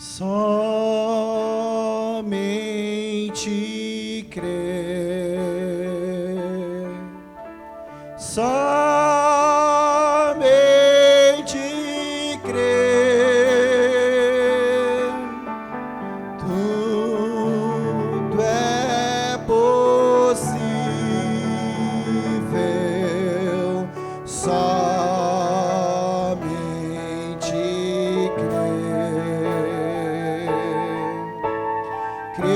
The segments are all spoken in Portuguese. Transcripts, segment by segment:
somente crer, somente crer, tudo é possível, somente crer. Creio,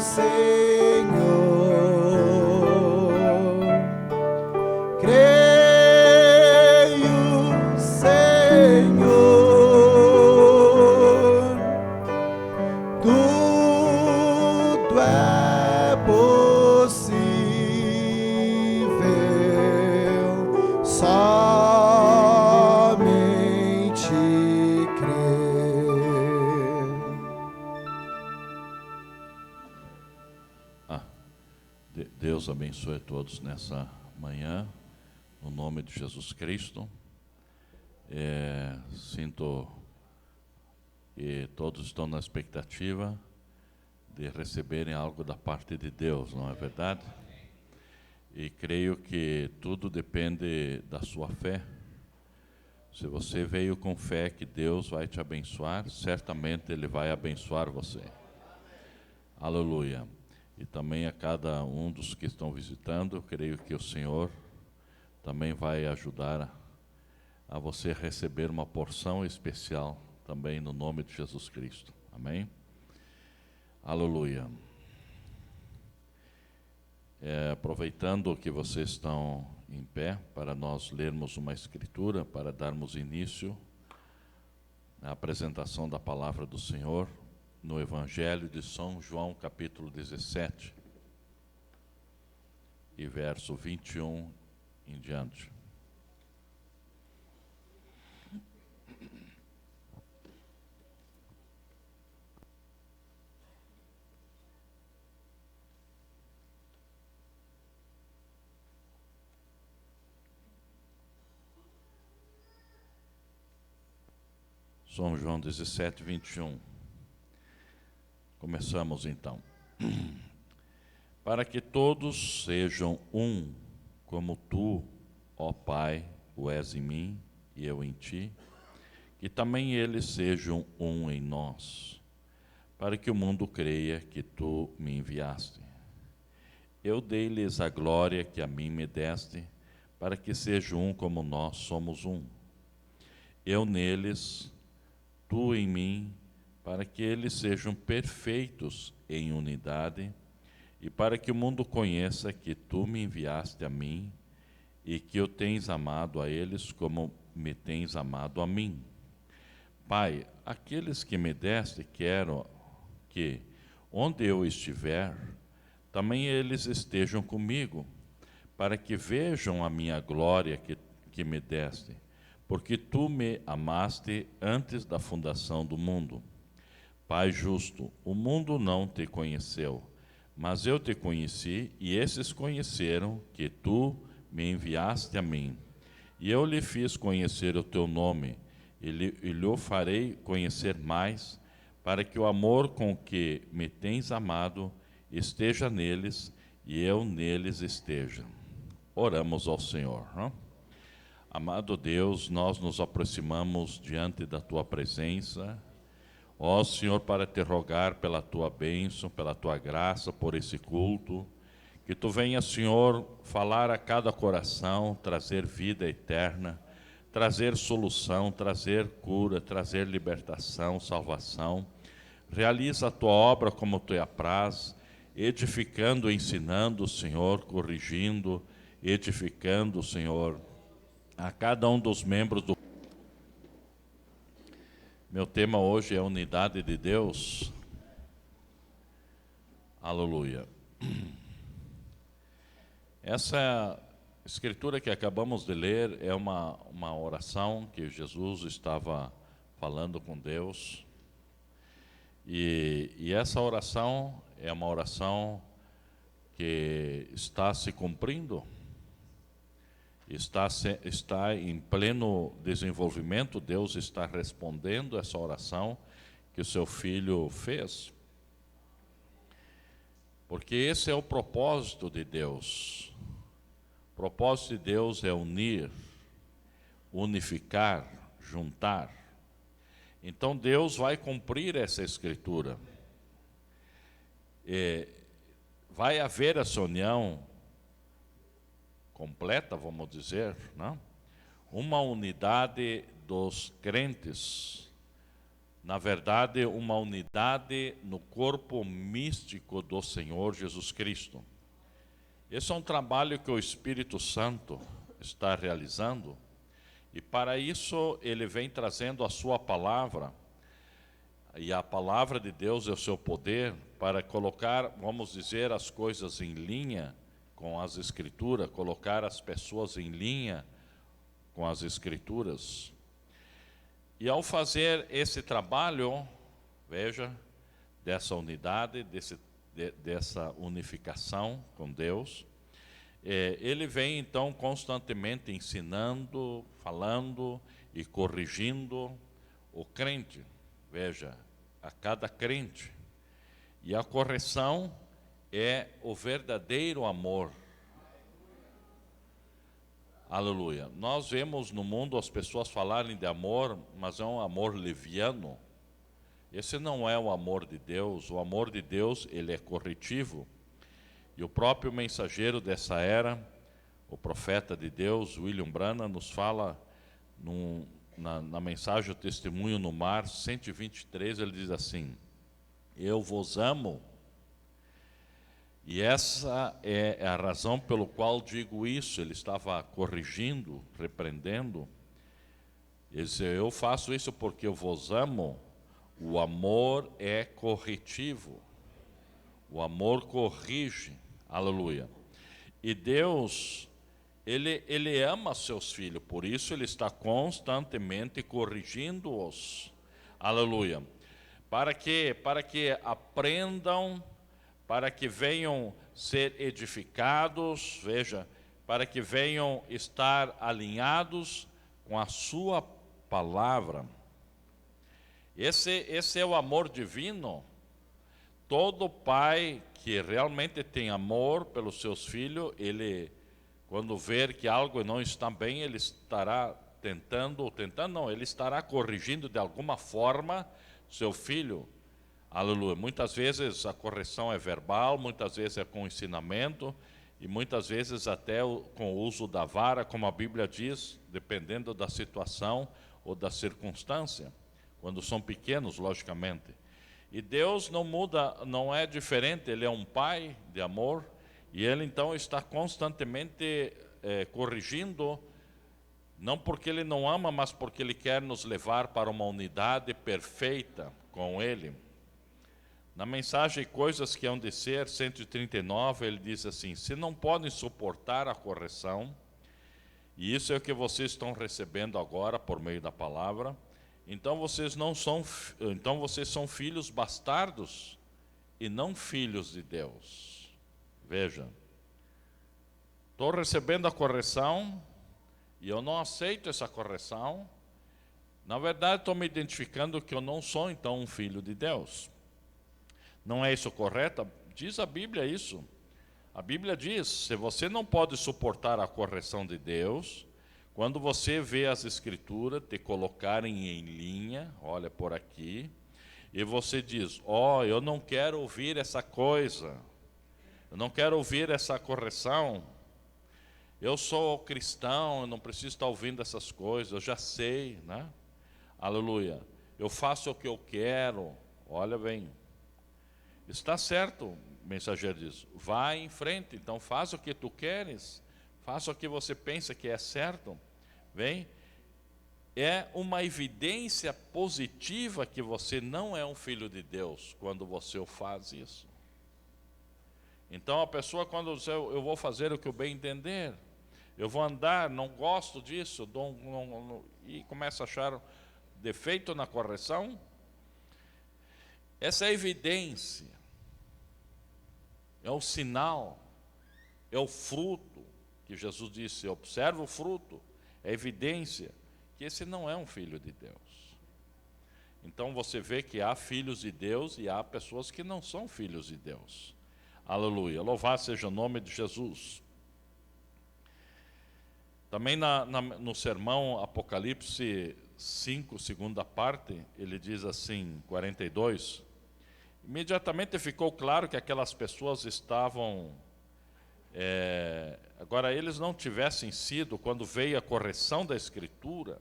Senhor, creio, Senhor, tudo é possível, somente crer. Deus abençoe a todos nessa manhã, no nome de Jesus Cristo. Sinto que todos estão na expectativa de receberem algo da parte de Deus, não é verdade? E creio que tudo depende da sua fé. Se você veio com fé que Deus vai te abençoar, certamente Ele vai abençoar você. Aleluia. E também a cada um dos que estão visitando, eu creio que o Senhor também vai ajudar a você receber uma porção especial também no nome de Jesus Cristo. Amém? Aleluia. Aproveitando que vocês estão em pé, para nós lermos uma escritura, para darmos início à apresentação da palavra do Senhor, no Evangelho de São João, capítulo 17, e verso 21 em diante. São João 17, 21. Começamos então. Para que todos sejam um, como tu, ó Pai, o és em mim e eu em ti, que também eles sejam um em nós, para que o mundo creia que tu me enviaste. Eu dei-lhes a glória que a mim me deste, para que sejam um como nós somos um. Eu neles, tu em mim, para que eles sejam perfeitos em unidade, e para que o mundo conheça que tu me enviaste a mim, e que o tens amado a eles como me tens amado a mim. Pai, aqueles que me deste quero que, onde eu estiver, também eles estejam comigo, para que vejam a minha glória que me deste, porque tu me amaste antes da fundação do mundo. Pai justo, o mundo não te conheceu, mas eu te conheci, e esses conheceram que tu me enviaste a mim. E eu lhe fiz conhecer o teu nome, e lhe farei conhecer mais, para que o amor com que me tens amado esteja neles, e eu neles esteja. Oramos ao Senhor, não? Amado Deus, nós nos aproximamos diante da tua presença, ó Senhor, para te rogar pela tua bênção, pela tua graça, por esse culto, que tu venha, Senhor, falar a cada coração, trazer vida eterna, trazer solução, trazer cura, trazer libertação, salvação. Realiza a tua obra como tu apraz, edificando, ensinando, Senhor, corrigindo, edificando, Senhor, a cada um dos membros do... Meu tema hoje é a unidade de Deus. Aleluia. Essa escritura que acabamos de ler é uma oração que Jesus estava falando com Deus. E essa oração é uma oração que está se cumprindo. está em pleno desenvolvimento, Deus está respondendo essa oração que o seu filho fez. Porque esse é o propósito de Deus. O propósito de Deus é unir, unificar, juntar. Então Deus vai cumprir essa escritura. Vai haver essa união completa, vamos dizer, não? Uma unidade dos crentes. Na verdade, uma unidade no corpo místico do Senhor Jesus Cristo. Esse é um trabalho que o Espírito Santo está realizando, e para isso ele vem trazendo a sua palavra, e a palavra de Deus é o seu poder para colocar, vamos dizer, as coisas em linha com as Escrituras, colocar as pessoas em linha com as Escrituras. E ao fazer esse trabalho, veja, dessa unidade, dessa unificação com Deus, ele vem então constantemente ensinando, falando e corrigindo o crente, veja, a cada crente. E a correção é o verdadeiro amor. Aleluia. Nós vemos no mundo as pessoas falarem de amor, mas é um amor leviano. Esse não é o amor de Deus. O amor de Deus, ele é corretivo. E o próprio mensageiro dessa era, o profeta de Deus, William Branham, nos fala na mensagem O Testemunho no Mar, 123, ele diz assim: eu vos amo. E essa é a razão pelo qual digo isso. Ele estava corrigindo, repreendendo. Ele disse: eu faço isso porque eu vos amo. O amor é corretivo. O amor corrige. Aleluia. E Deus, Ele ama seus filhos, por isso Ele está constantemente corrigindo-os. Aleluia. Para que aprendam, para que venham ser edificados, veja, para que venham estar alinhados com a sua palavra. Esse é o amor divino. Todo pai que realmente tem amor pelos seus filhos, ele, quando ver que algo não está bem, ele estará ele estará corrigindo de alguma forma seu filho. Aleluia. Muitas vezes a correção é verbal, muitas vezes é com ensinamento, e muitas vezes até com o uso da vara, como a Bíblia diz, dependendo da situação ou da circunstância, quando são pequenos, logicamente. E Deus não muda, não é diferente, Ele é um Pai de amor, e Ele então está constantemente corrigindo, não porque Ele não ama, mas porque Ele quer nos levar para uma unidade perfeita com Ele. Na mensagem Coisas que hão de ser, 139, ele diz assim: se não podem suportar a correção, e isso é o que vocês estão recebendo agora por meio da palavra, então vocês são filhos bastardos e não filhos de Deus. Veja, estou recebendo a correção e eu não aceito essa correção. Na verdade, estou me identificando que eu não sou então um filho de Deus. Não é isso correto? Diz a Bíblia isso. A Bíblia diz: se você não pode suportar a correção de Deus, quando você vê as Escrituras te colocarem em linha, olha por aqui, e você diz: eu não quero ouvir essa coisa, eu não quero ouvir essa correção, eu sou cristão, eu não preciso estar ouvindo essas coisas, eu já sei, né? Aleluia. Eu faço o que eu quero. Olha bem, está certo, o mensageiro diz: vai em frente, então faz o que tu queres, faça o que você pensa que é certo. Bem, é uma evidência positiva que você não é um filho de Deus quando você faz isso. Então a pessoa, quando diz: eu vou fazer o que eu bem entender, eu vou andar, não gosto disso, e começa a achar defeito na correção, essa é a evidência, é o sinal, é o fruto que Jesus disse, observa o fruto, é evidência que esse não é um filho de Deus. Então você vê que há filhos de Deus e há pessoas que não são filhos de Deus. Aleluia, louvado seja o nome de Jesus. Também no sermão Apocalipse 5, segunda parte, ele diz assim, 42, imediatamente ficou claro que aquelas pessoas estavam, agora eles não tivessem sido, quando veio a correção da Escritura,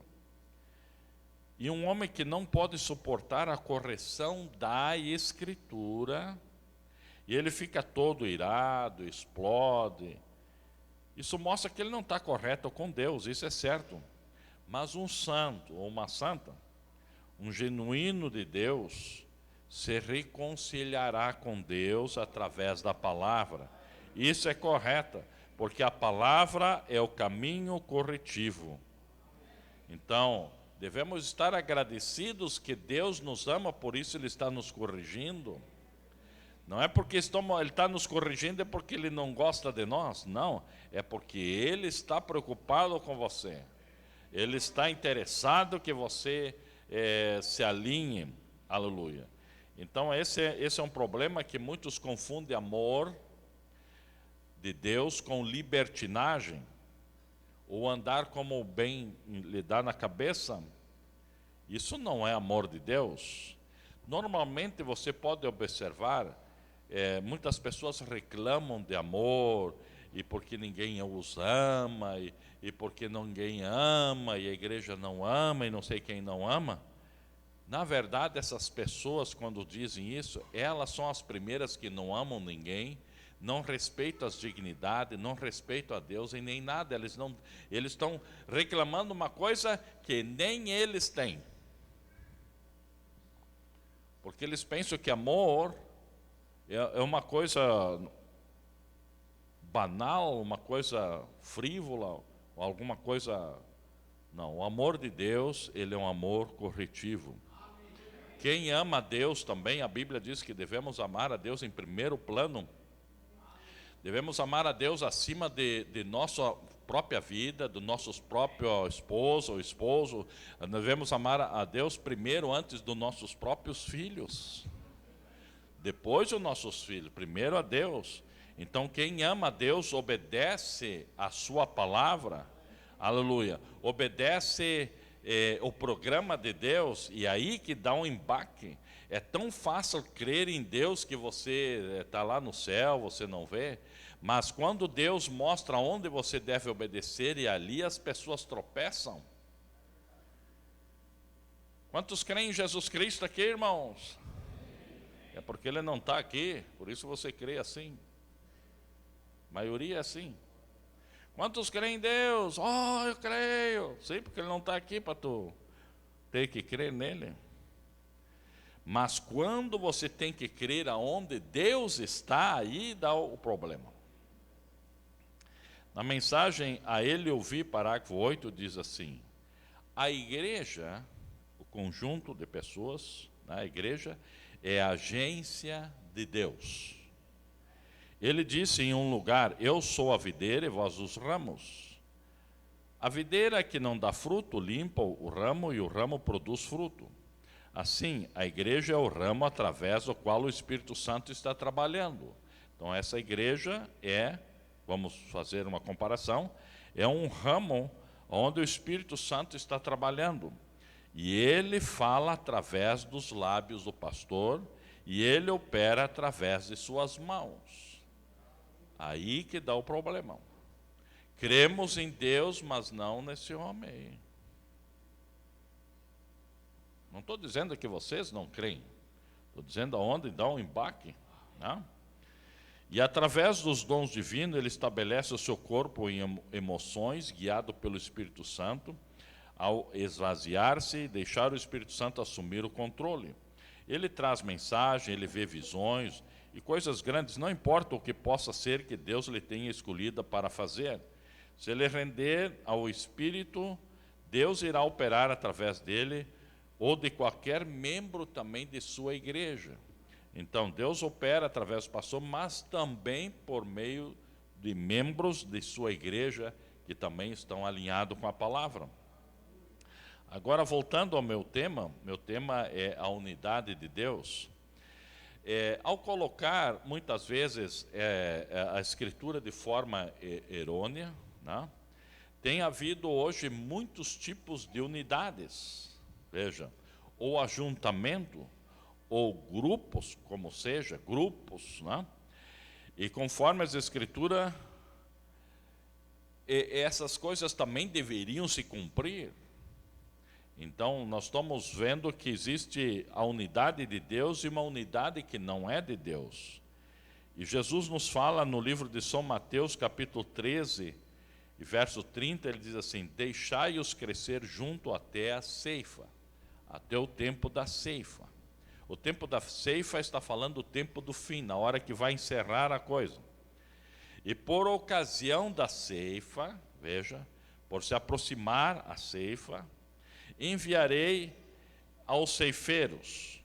e um homem que não pode suportar a correção da Escritura, e ele fica todo irado, explode. Isso mostra que ele não está correto com Deus, isso é certo. Mas um santo ou uma santa, um genuíno de Deus, se reconciliará com Deus através da palavra. Isso é correto, porque a palavra é o caminho corretivo. Então, devemos estar agradecidos que Deus nos ama, por isso Ele está nos corrigindo. Não é porque Ele está nos corrigindo, é porque Ele não gosta de nós. Não, é porque Ele está preocupado com você. Ele está interessado que você se alinhe. Aleluia. Então esse é um problema que muitos confundem amor de Deus com libertinagem, ou andar como o bem lhe dá na cabeça. Isso não é amor de Deus. Normalmente você pode observar, muitas pessoas reclamam de amor, e porque ninguém os ama, e porque ninguém ama, e a igreja não ama, e não sei quem não ama. Na verdade, essas pessoas, quando dizem isso, elas são as primeiras que não amam ninguém, não respeitam as dignidades, não respeitam a Deus e nem nada. Eles estão reclamando uma coisa que nem eles têm. Porque eles pensam que amor é uma coisa banal, uma coisa frívola, ou alguma coisa. Não, o amor de Deus, ele é um amor corretivo. Quem ama a Deus também, a Bíblia diz que devemos amar a Deus em primeiro plano. Devemos amar a Deus acima de nossa própria vida, do nosso próprio esposo ou esposo. Devemos amar a Deus primeiro, antes dos nossos próprios filhos. Depois os nossos filhos, primeiro a Deus. Então quem ama a Deus obedece a sua palavra, aleluia, obedece o programa de Deus, e aí que dá um embaque. É tão fácil crer em Deus que você está lá no céu, você não vê, mas quando Deus mostra onde você deve obedecer, e ali as pessoas tropeçam. Quantos creem em Jesus Cristo aqui, irmãos? É porque Ele não está aqui, por isso você crê assim. A maioria é assim. Quantos creem em Deus? Oh, eu creio. Sim, porque Ele não está aqui para tu ter que crer nele. Mas quando você tem que crer aonde Deus está, aí dá o problema. Na mensagem A Ele Ouvir, parágrafo 8, diz assim: a igreja, o conjunto de pessoas, a igreja é a agência de Deus. Ele disse em um lugar: eu sou a videira e vós os ramos. A videira que não dá fruto limpa o ramo, e o ramo produz fruto. Assim, a igreja é o ramo através do qual o Espírito Santo está trabalhando. Então essa igreja vamos fazer uma comparação, é um ramo onde o Espírito Santo está trabalhando. E ele fala através dos lábios do pastor, e ele opera através de suas mãos. Aí que dá o problemão. Cremos em Deus, mas não nesse homem. Não estou dizendo que vocês não creem, estou dizendo aonde dá um embaque, né? E através dos dons divinos, ele estabelece o seu corpo em emoções, guiado pelo Espírito Santo, ao esvaziar-se e deixar o Espírito Santo assumir o controle. Ele traz mensagem, ele vê visões e coisas grandes, não importa o que possa ser que Deus lhe tenha escolhido para fazer. Se ele render ao Espírito, Deus irá operar através dele, ou de qualquer membro também de sua igreja. Então, Deus opera através do pastor, mas também por meio de membros de sua igreja que também estão alinhados com a palavra. Agora, voltando ao meu tema é a unidade de Deus. Ao colocar, muitas vezes, a Escritura de forma errônea, né? Tem havido hoje muitos tipos de unidades, veja, ou ajuntamento, ou grupos, como seja, grupos, né? E conforme as Escrituras, essas coisas também deveriam se cumprir. Então, nós estamos vendo que existe a unidade de Deus e uma unidade que não é de Deus. E Jesus nos fala no livro de São Mateus, capítulo 13, e verso 30, ele diz assim: deixai-os crescer junto até a ceifa, até o tempo da ceifa. O tempo da ceifa está falando do tempo do fim, na hora que vai encerrar a coisa. E por ocasião da ceifa, veja, por se aproximar a ceifa, enviarei aos ceifeiros.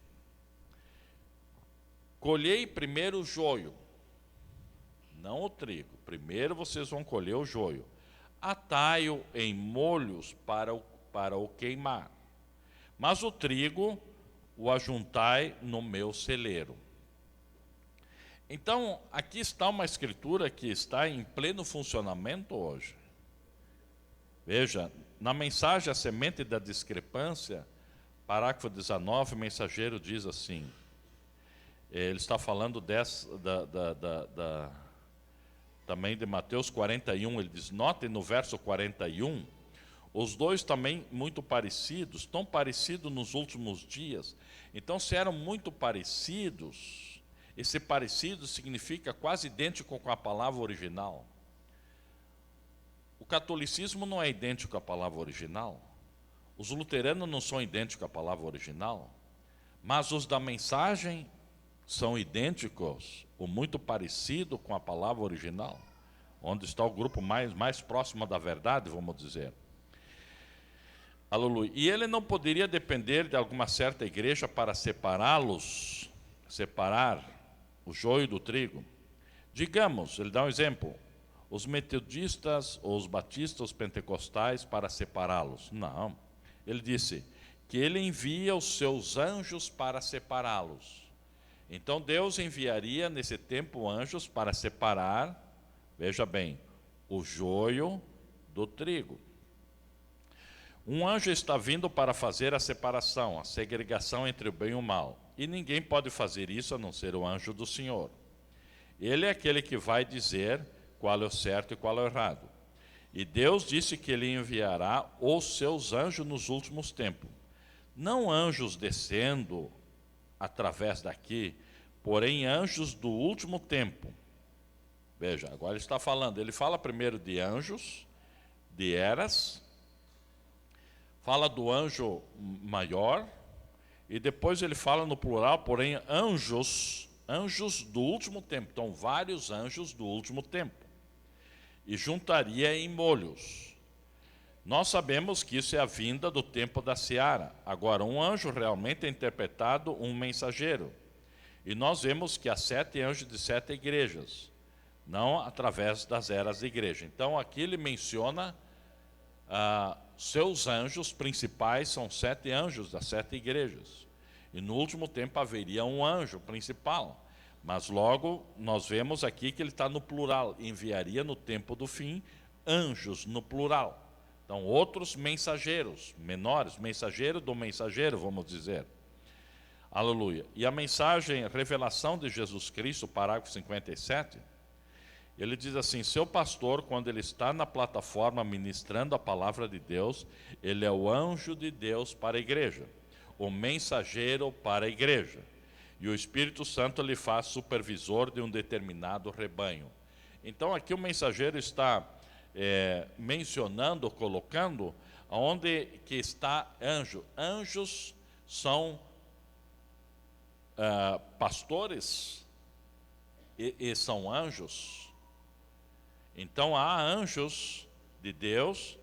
Colhei primeiro o joio, não o trigo. Primeiro vocês vão colher o joio. Atai-o em molhos para o queimar. Mas o trigo o ajuntai no meu celeiro. Então, aqui está uma escritura que está em pleno funcionamento hoje. Veja, na mensagem A Semente da Discrepância, parágrafo 19, o mensageiro diz assim, ele está falando também de Mateus 41, ele diz, notem no verso 41, os dois também muito parecidos, tão parecidos nos últimos dias. Então, se eram muito parecidos, esse parecido significa quase idêntico com a palavra original. O catolicismo não é idêntico à palavra original. Os luteranos não são idênticos à palavra original. Mas os da mensagem são idênticos, ou muito parecido com a palavra original. Onde está o grupo mais próximo da verdade, vamos dizer. Aleluia. E ele não poderia depender de alguma certa igreja para separar o joio do trigo. Digamos, ele dá um exemplo, os metodistas, ou os batistas, os pentecostais, para separá-los. Não. Ele disse que ele envia os seus anjos para separá-los. Então Deus enviaria nesse tempo anjos para separar, veja bem, o joio do trigo. Um anjo está vindo para fazer a separação, a segregação entre o bem e o mal. E ninguém pode fazer isso a não ser o anjo do Senhor. Ele é aquele que vai dizer qual é o certo e qual é o errado. E Deus disse que ele enviará os seus anjos nos últimos tempos. Não anjos descendo através daqui, porém anjos do último tempo. Veja, agora ele está falando, ele fala primeiro de anjos, de eras, fala do anjo maior, e depois ele fala no plural, porém anjos do último tempo. Então, vários anjos do último tempo. E juntaria em molhos. Nós sabemos que isso é a vinda do tempo da seara. Agora, um anjo realmente é interpretado um mensageiro. E nós vemos que há 7 anjos de 7 igrejas, não através das eras da igreja. Então, aqui ele menciona seus anjos principais, são 7 anjos das 7 igrejas. E no último tempo haveria um anjo principal. Mas logo nós vemos aqui que ele está no plural, enviaria no tempo do fim anjos no plural. Então outros mensageiros, menores, mensageiro do mensageiro, vamos dizer. Aleluia. E a mensagem, revelação de Jesus Cristo, parágrafo 57, ele diz assim, seu pastor, quando ele está na plataforma ministrando a palavra de Deus, ele é o anjo de Deus para a igreja, o mensageiro para a igreja. E o Espírito Santo lhe faz supervisor de um determinado rebanho. Então aqui o mensageiro está mencionando, colocando, onde que está anjo. Anjos são pastores e são anjos. Então há anjos de Deus,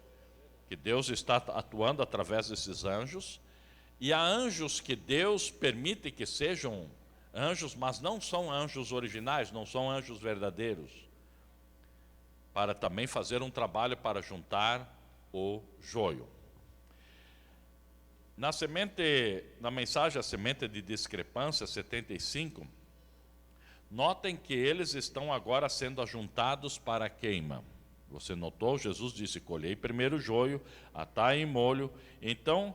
que Deus está atuando através desses anjos, e há anjos que Deus permite que sejam anjos, mas não são anjos originais, não são anjos verdadeiros. para também fazer um trabalho para juntar o joio. Na mensagem A Semente de Discrepância, 75, notem que eles estão agora sendo ajuntados para a queima. Você notou? Jesus disse: colhei primeiro o joio, atai em molho, então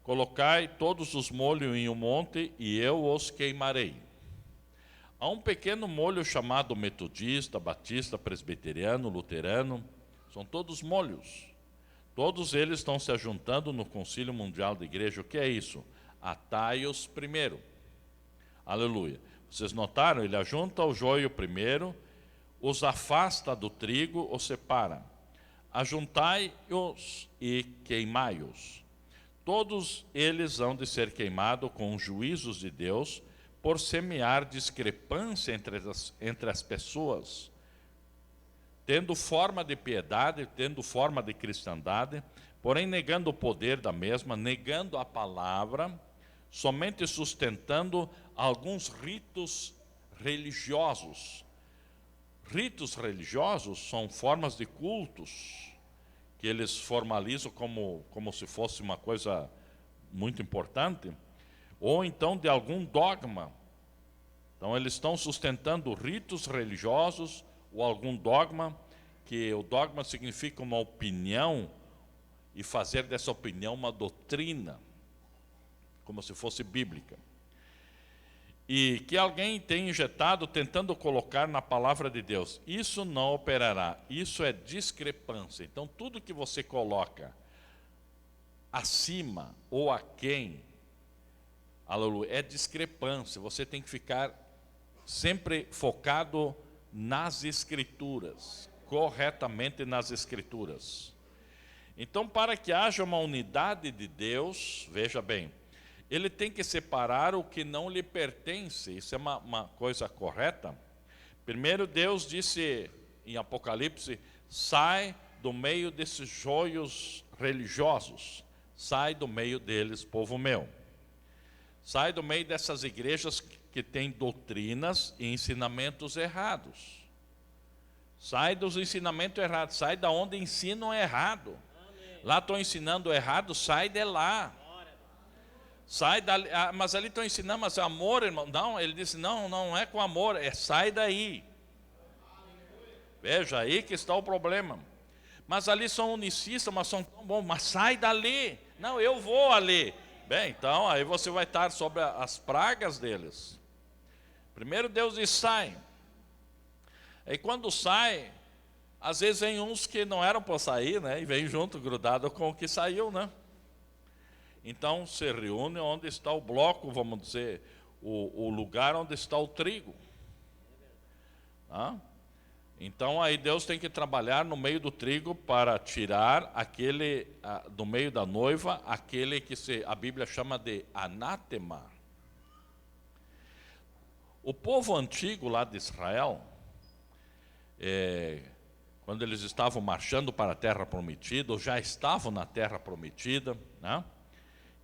colocai todos os molhos em um monte e eu os queimarei. Há um pequeno molho chamado metodista, batista, presbiteriano, luterano, são todos molhos. Todos eles estão se ajuntando no Concílio Mundial da Igreja. O que é isso? Atai-os primeiro. Aleluia. Vocês notaram? Ele ajunta o joio primeiro, os afasta do trigo, os separa. Ajuntai-os e queimai-os. Todos eles hão de ser queimados com os juízos de Deus, por semear discrepância entre as pessoas, tendo forma de piedade, tendo forma de cristandade, porém negando o poder da mesma, negando a palavra, somente sustentando alguns ritos religiosos. Ritos religiosos são formas de cultos que eles formalizam como se fosse uma coisa muito importante, ou então de algum dogma. Então eles estão sustentando ritos religiosos ou algum dogma, que o dogma significa uma opinião, e fazer dessa opinião uma doutrina, como se fosse bíblica. E que alguém tem injetado tentando colocar na palavra de Deus. Isso não operará, isso é discrepância. Então tudo que você coloca acima ou aquém, aleluia, é discrepância. Você tem que ficar sempre focado nas Escrituras, corretamente nas Escrituras. Então, para que haja uma unidade de Deus, veja bem, ele tem que separar o que não lhe pertence. Isso é uma coisa correta. Primeiro, Deus disse em Apocalipse: sai do meio desses joios religiosos, sai do meio deles, povo meu. Sai do meio dessas igrejas que têm doutrinas e ensinamentos errados. Sai dos ensinamentos errados, sai da onde ensinam errado. Amém. Lá estão ensinando errado, sai de lá. Sai dali, mas ali estão ensinando, mas é amor, irmão. Não, ele disse: não é com amor, sai daí. Veja, aí que está o problema. Mas ali são unicistas, mas são tão bons, mas sai dali. Não, eu vou ali. Bem, então aí você vai estar sobre as pragas deles. Primeiro Deus diz: sai. E quando sai, às vezes vem uns que não eram para sair, né? E vem junto, grudado com o que saiu, né? Então se reúne onde está o bloco, vamos dizer, o lugar onde está o trigo. Então aí Deus tem que trabalhar no meio do trigo para tirar aquele, do meio da noiva, aquele que a Bíblia chama de anátema. O povo antigo lá de Israel, quando eles estavam marchando para a terra prometida, ou já estavam na terra prometida, né?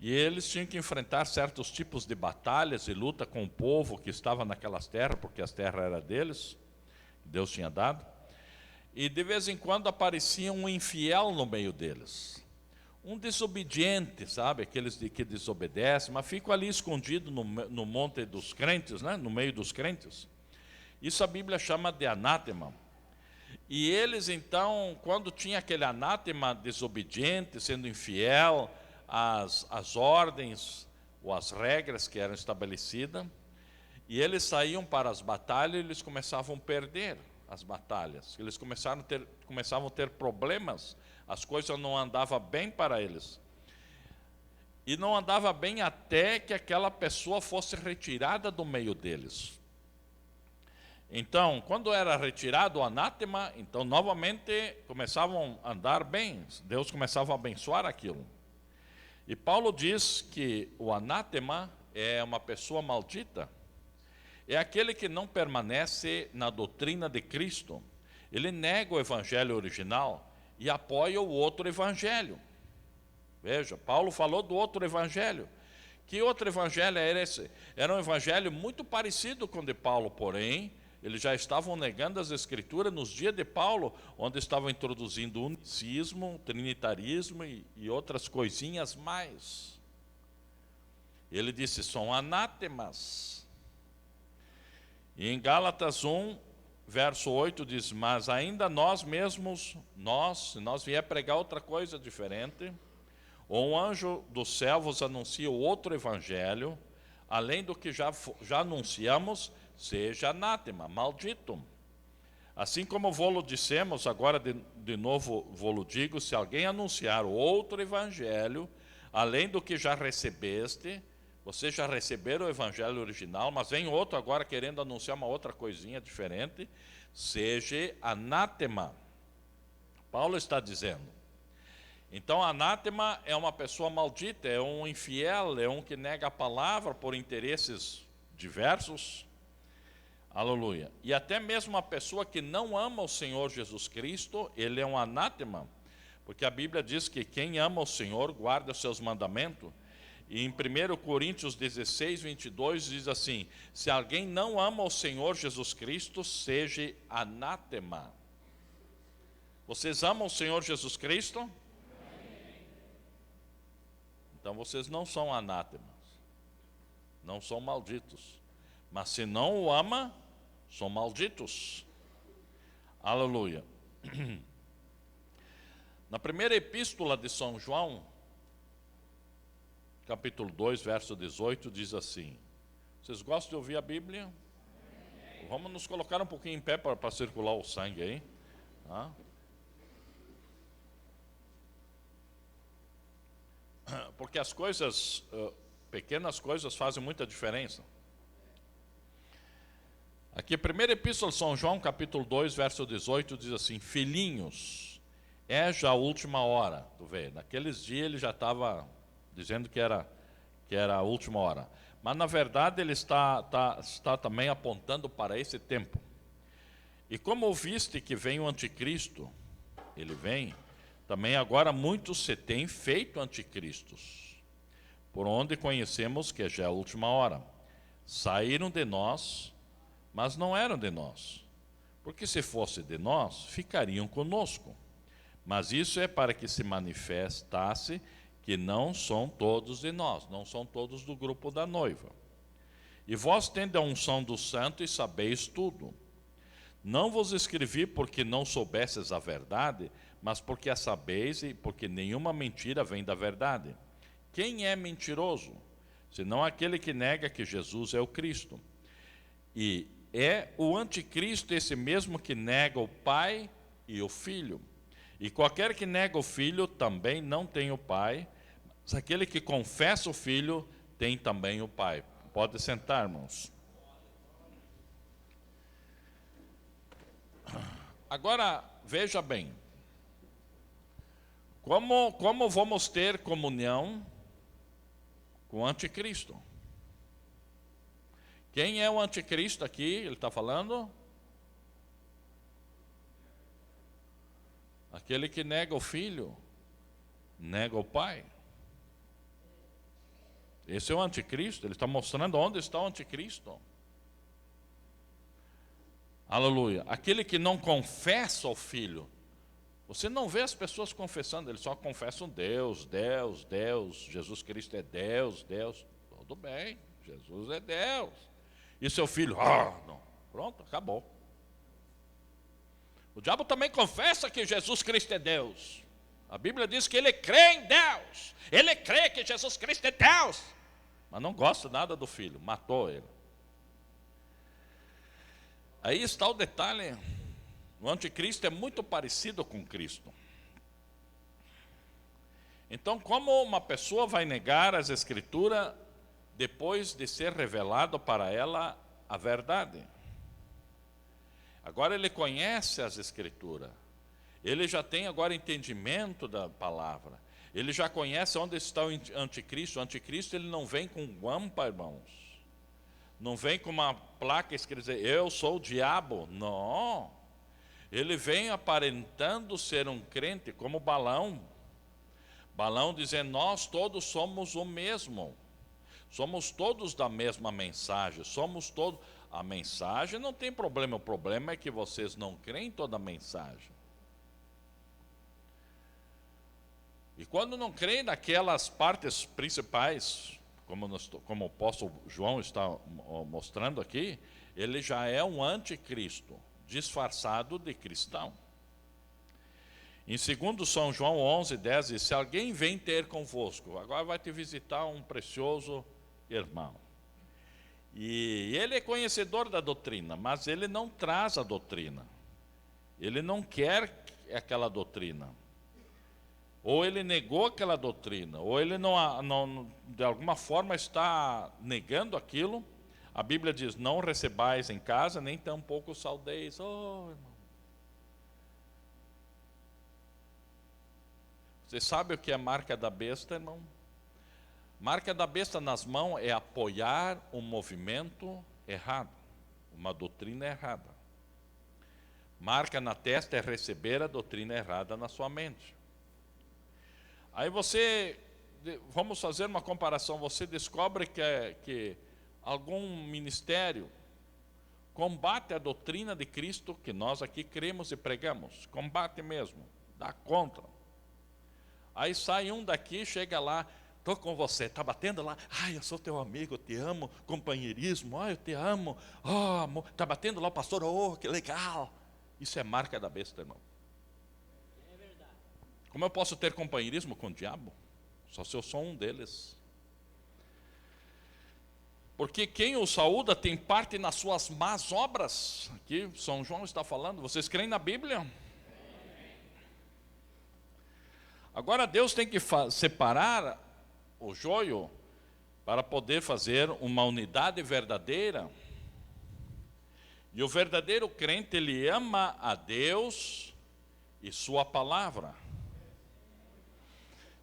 E eles tinham que enfrentar certos tipos de batalhas e luta com o povo que estava naquelas terras, porque as terras eram deles, Deus tinha dado. E de vez em quando aparecia um infiel no meio deles, um desobediente, sabe, aqueles que desobedecem, mas ficam ali escondidos no monte dos crentes, né? No meio dos crentes. Isso a Bíblia chama de anátema. E eles então, quando tinha aquele anátema desobediente, sendo infiel às ordens ou às regras que eram estabelecidas, e eles saíam para as batalhas, e eles começavam a perder as batalhas. Eles começavam a ter problemas, as coisas não andavam bem para eles. E não andava bem até que aquela pessoa fosse retirada do meio deles. Então, quando era retirado o anátema, então novamente começavam a andar bem, Deus começava a abençoar aquilo. E Paulo diz que o anátema é uma pessoa maldita, é aquele que não permanece na doutrina de Cristo. Ele nega o evangelho original e apoia o outro evangelho. Veja, Paulo falou do outro evangelho. Que outro evangelho era esse? Era um evangelho muito parecido com o de Paulo, porém, eles já estavam negando as Escrituras nos dias de Paulo, onde estavam introduzindo unicismo, trinitarismo e outras coisinhas mais. Ele disse, são anátemas. E em Gálatas 1, verso 8 diz, mas ainda nós mesmos, se nós vier pregar outra coisa diferente, ou um anjo do céu vos anuncia outro evangelho, além do que já anunciamos, seja anátema, maldito. Assim como vou-lo dissemos, agora de novo vou-lo digo, se alguém anunciar outro evangelho, além do que já recebeste, vocês já receberam o evangelho original, mas vem outro agora querendo anunciar uma outra coisinha diferente, seja anátema. Paulo está dizendo. Então, anátema é uma pessoa maldita, é um infiel, é um que nega a palavra por interesses diversos. Aleluia. E até mesmo uma pessoa que não ama o Senhor Jesus Cristo, ele é um anátema, porque a Bíblia diz que quem ama o Senhor guarda os seus mandamentos. E em 1 Coríntios 16, 22 diz assim, se alguém não ama o Senhor Jesus Cristo, seja anátema. Vocês amam o Senhor Jesus Cristo? Então vocês não são anátemas, não são malditos. Mas se não o ama, são malditos. Aleluia. Na primeira epístola de São João, capítulo 2, verso 18, diz assim. Vocês gostam de ouvir a Bíblia? Vamos nos colocar um pouquinho em pé para circular o sangue aí. Tá? Porque as coisas, pequenas coisas fazem muita diferença. Aqui, a primeira epístola de São João, capítulo 2, verso 18, diz assim, filhinhos, é já a última hora. Tu vê, naqueles dias ele já estava dizendo que era a última hora. Mas, na verdade, ele está também apontando para esse tempo. E como ouviste que vem o anticristo, ele vem, também agora muitos se têm feito anticristos, por onde conhecemos que já é a última hora. Saíram de nós, mas não eram de nós, porque se fosse de nós, ficariam conosco. Mas isso é para que se manifestasse que não são todos de nós, não são todos do grupo da noiva. E vós tendes a unção do santo e sabeis tudo. Não vos escrevi porque não soubesses a verdade, mas porque a sabeis e porque nenhuma mentira vem da verdade. Quem é mentiroso? Senão aquele que nega que Jesus é o Cristo. E é o anticristo esse mesmo que nega o Pai e o Filho. E qualquer que nega o Filho também não tem o Pai, mas aquele que confessa o Filho tem também o Pai. Pode sentar, irmãos. Agora, veja bem. Como vamos ter comunhão com o anticristo? Quem é o anticristo aqui? Ele está falando? Aquele que nega o Filho, nega o Pai. Esse é o anticristo, ele está mostrando onde está o anticristo. Aleluia. Aquele que não confessa o Filho. Você não vê as pessoas confessando, eles só confessam Deus, Deus, Deus, Jesus Cristo é Deus, Deus. Tudo bem, Jesus é Deus. E seu filho, não. Pronto, acabou. O diabo também confessa que Jesus Cristo é Deus. A Bíblia diz que ele crê em Deus. Ele crê que Jesus Cristo é Deus. Mas não gosta nada do filho, matou ele. Aí está o detalhe. O anticristo é muito parecido com Cristo. Então, como uma pessoa vai negar as Escrituras depois de ser revelado para ela a verdade? Agora ele conhece as Escrituras. Ele já tem agora entendimento da palavra. Ele já conhece onde está o anticristo. O anticristo ele não vem com guampa, irmãos. Não vem com uma placa escrita, eu sou o diabo. Não. Ele vem aparentando ser um crente, como Balaão. Balaão dizendo, nós todos somos o mesmo. Somos todos da mesma mensagem. Somos todos. a mensagem não tem problema, o problema é que vocês não creem em toda a mensagem. E quando não creem naquelas partes principais, como o apóstolo João está mostrando aqui, ele já é um anticristo, disfarçado de cristão. Em 2 São João 11:10, diz: se alguém vem ter convosco, agora vai te visitar um precioso irmão. E ele é conhecedor da doutrina, mas ele não traz a doutrina. Ele não quer aquela doutrina. Ou ele negou aquela doutrina, ou ele não de alguma forma está negando aquilo. A Bíblia diz: não recebais em casa, nem tampouco saudeis. Oh, irmão. Você sabe o que é marca da besta, irmão? Marca da besta nas mãos é apoiar um movimento errado, uma doutrina errada. Marca na testa é receber a doutrina errada na sua mente. Aí vamos fazer uma comparação, você descobre que algum ministério combate a doutrina de Cristo, que nós aqui cremos e pregamos, combate mesmo, dá contra. Aí sai um daqui, chega lá: estou com você, está batendo lá, ai, eu sou teu amigo, eu te amo, companheirismo, ai, eu te amo, oh, amor, está batendo lá o pastor, oh, que legal. Isso é marca da besta, irmão. É verdade. Como eu posso ter companheirismo com o diabo? Só se eu sou um deles. Porque quem o saúda tem parte nas suas más obras. Aqui São João está falando, vocês creem na Bíblia? Agora Deus tem que separar o joio para poder fazer uma unidade verdadeira. E o verdadeiro crente, ele ama a Deus e sua palavra.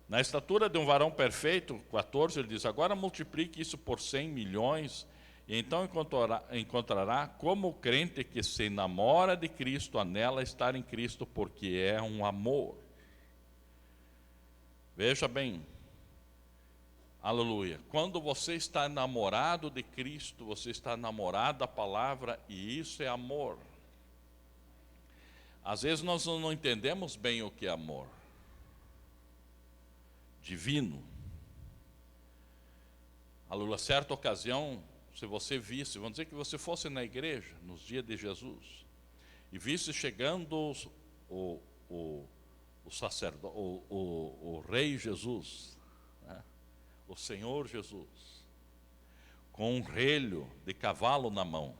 Na estatura de um varão perfeito, 14, ele diz: agora multiplique isso por 100 milhões, e então encontrará como o crente que se namora de Cristo, anela estar em Cristo, porque é um amor. Veja bem, aleluia, quando você está namorado de Cristo, você está namorado da palavra, e isso é amor. Às vezes nós não entendemos bem o que é amor divino. Aleluia, certa ocasião, se você visse, vamos dizer que você fosse na igreja, nos dias de Jesus, e visse chegando o sacerdote, o rei Jesus, né? O Senhor Jesus, com um relho de cavalo na mão,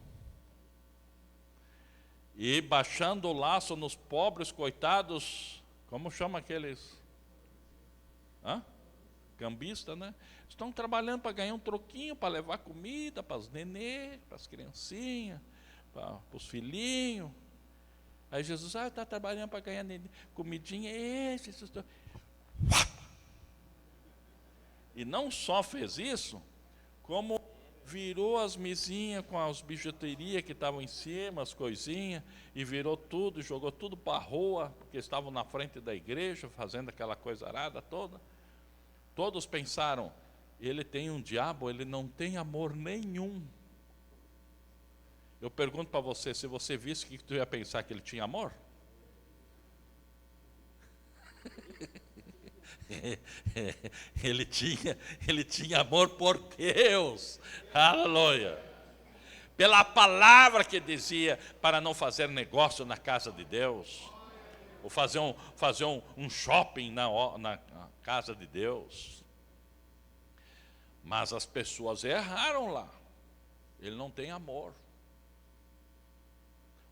e baixando o laço nos pobres coitados, como chama aqueles? Cambista, né? Estão trabalhando para ganhar um troquinho, para levar comida para os nenê, para as criancinhas, para os filhinhos. Aí Jesus, está trabalhando para ganhar comidinha, Jesus. E não só fez isso, como virou as mesinhas com as bijuterias que estavam em cima, as coisinhas, e virou tudo, jogou tudo para a rua, porque estavam na frente da igreja, fazendo aquela coisa arada toda. Todos pensaram: ele tem um diabo, ele não tem amor nenhum. Eu pergunto para você, se você visse, o que tu ia pensar? Que ele tinha amor? Ele tinha amor por Deus, aleluia, pela palavra que dizia para não fazer negócio na casa de Deus, ou fazer um shopping na casa de Deus. Mas as pessoas erraram lá, ele não tem amor.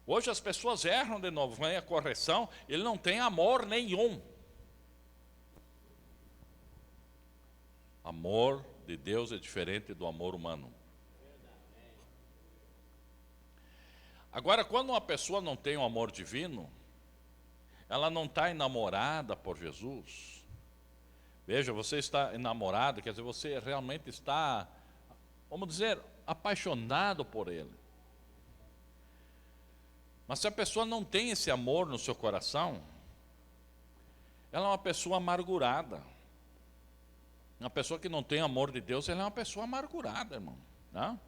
Hoje as pessoas erram de novo, vem a correção, ele não tem amor nenhum. Amor de Deus é diferente do amor humano. Agora, quando uma pessoa não tem um amor divino, ela não está enamorada por Jesus. Veja, você está enamorado, quer dizer, você realmente está, vamos dizer, apaixonado por Ele. Mas se a pessoa não tem esse amor no seu coração, ela é uma pessoa amargurada. Uma pessoa que não tem amor de Deus, ela é uma pessoa amargurada, irmão, né?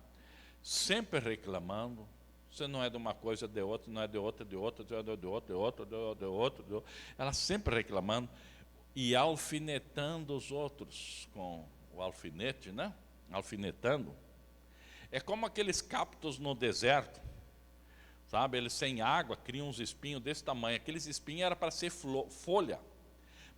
sempre reclamando. Você não é de uma coisa, de outra, não é de outra, de outra, de outra, de outra, de outra, de outra, de outra. Ela sempre reclamando e alfinetando os outros com o alfinete, né? Alfinetando. É como aqueles cactos no deserto, sabe? Eles sem água criam uns espinhos desse tamanho. Aqueles espinhos era para ser folha,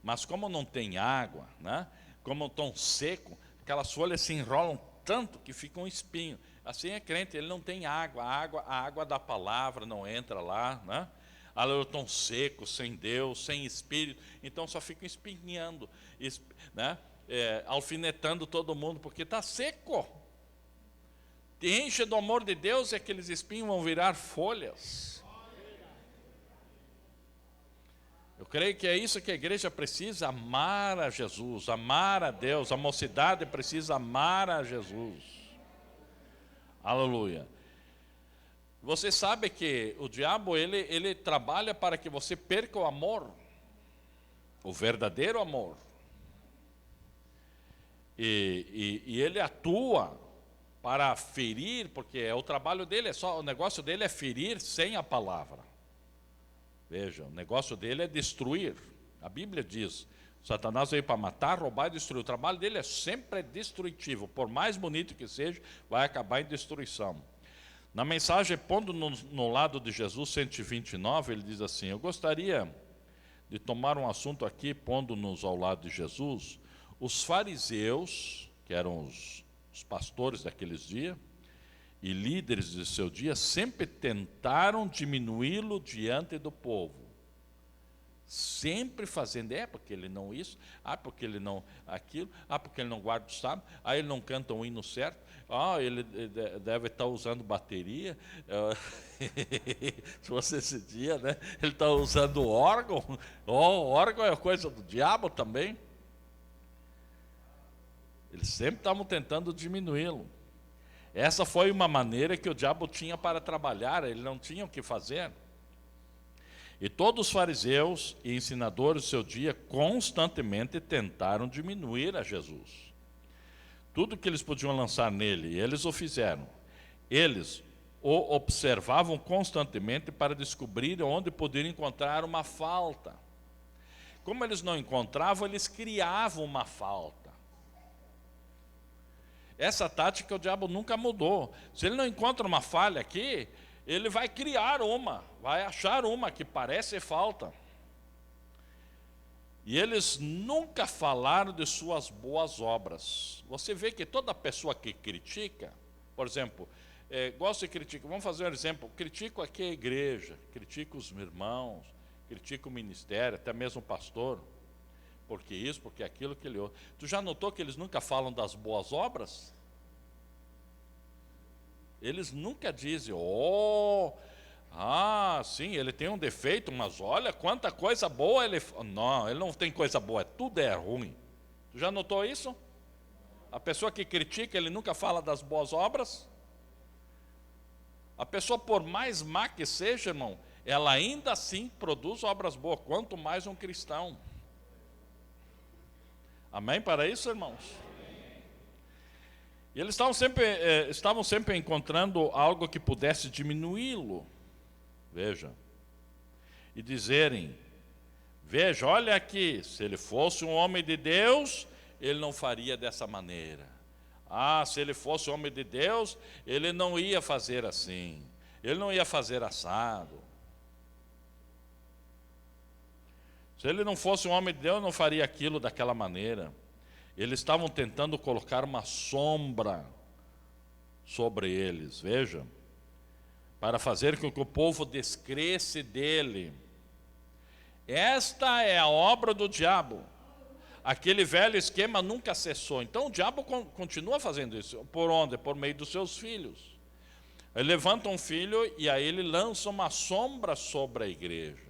mas como não tem água, né? Como estão seco, aquelas folhas se enrolam tanto que fica um espinho. Assim é crente, ele não tem água, a água da palavra não entra lá, né? Eles estão secos, sem Deus, sem Espírito, então só ficam espinhando, né? Alfinetando todo mundo, porque está seco. Te enche do amor de Deus e aqueles espinhos vão virar folhas. Eu creio que é isso que a igreja precisa, amar a Jesus, amar a Deus. A mocidade precisa amar a Jesus. Aleluia. Você sabe que o diabo, ele trabalha para que você perca o amor, o verdadeiro amor. E ele atua para ferir, porque o trabalho dele o negócio dele é ferir sem a palavra. Veja, o negócio dele é destruir. A Bíblia diz, Satanás veio para matar, roubar e destruir. O trabalho dele sempre destrutivo. Por mais bonito que seja, vai acabar em destruição. Na mensagem, pondo no lado de Jesus 129, ele diz assim: eu gostaria de tomar um assunto aqui, pondo-nos ao lado de Jesus. Os fariseus, que eram os pastores daqueles dias, e líderes de seu dia, sempre tentaram diminuí-lo diante do povo. Sempre fazendo, porque ele não isso, porque ele não aquilo, porque ele não guarda o sábado, ele não canta o hino certo, ele deve estar usando bateria, se fosse esse dia, né? Ele está usando órgão, o órgão é coisa do diabo também. Eles sempre estavam tentando diminuí-lo. Essa foi uma maneira que o diabo tinha para trabalhar, ele não tinha o que fazer. E todos os fariseus e ensinadores do seu dia constantemente tentaram diminuir a Jesus. Tudo que eles podiam lançar nele, eles o fizeram. Eles o observavam constantemente para descobrir onde poderiam encontrar uma falta. Como eles não encontravam, eles criavam uma falta. Essa tática o diabo nunca mudou. Se ele não encontra uma falha aqui, ele vai criar uma, vai achar uma que parece falta. E eles nunca falaram de suas boas obras. Você vê que toda pessoa que critica, por exemplo, gosta de criticar, vamos fazer um exemplo, critico aqui a igreja, critico os irmãos, critico o ministério, até mesmo o pastor, porque isso, porque aquilo, aquele outro. Tu já notou que eles nunca falam das boas obras? Eles nunca dizem, sim, ele tem um defeito, mas olha quanta coisa boa ele... Não, ele não tem coisa boa, tudo é ruim. Tu já notou isso? A pessoa que critica, ele nunca fala das boas obras? A pessoa, por mais má que seja, irmão, ela ainda assim produz obras boas, quanto mais um cristão. Amém para isso, irmãos? E eles estavam sempre encontrando algo que pudesse diminuí-lo. Veja. E dizerem, veja, olha aqui, se ele fosse um homem de Deus, ele não faria dessa maneira. Se ele fosse homem de Deus, ele não ia fazer assim. Ele não ia fazer assado. Se ele não fosse um homem de Deus, não faria aquilo daquela maneira. Eles estavam tentando colocar uma sombra sobre eles, veja, para fazer com que o povo descresse dele. Esta é a obra do diabo. Aquele velho esquema nunca cessou. Então o diabo continua fazendo isso. Por onde? Por meio dos seus filhos. Ele levanta um filho e aí ele lança uma sombra sobre a igreja,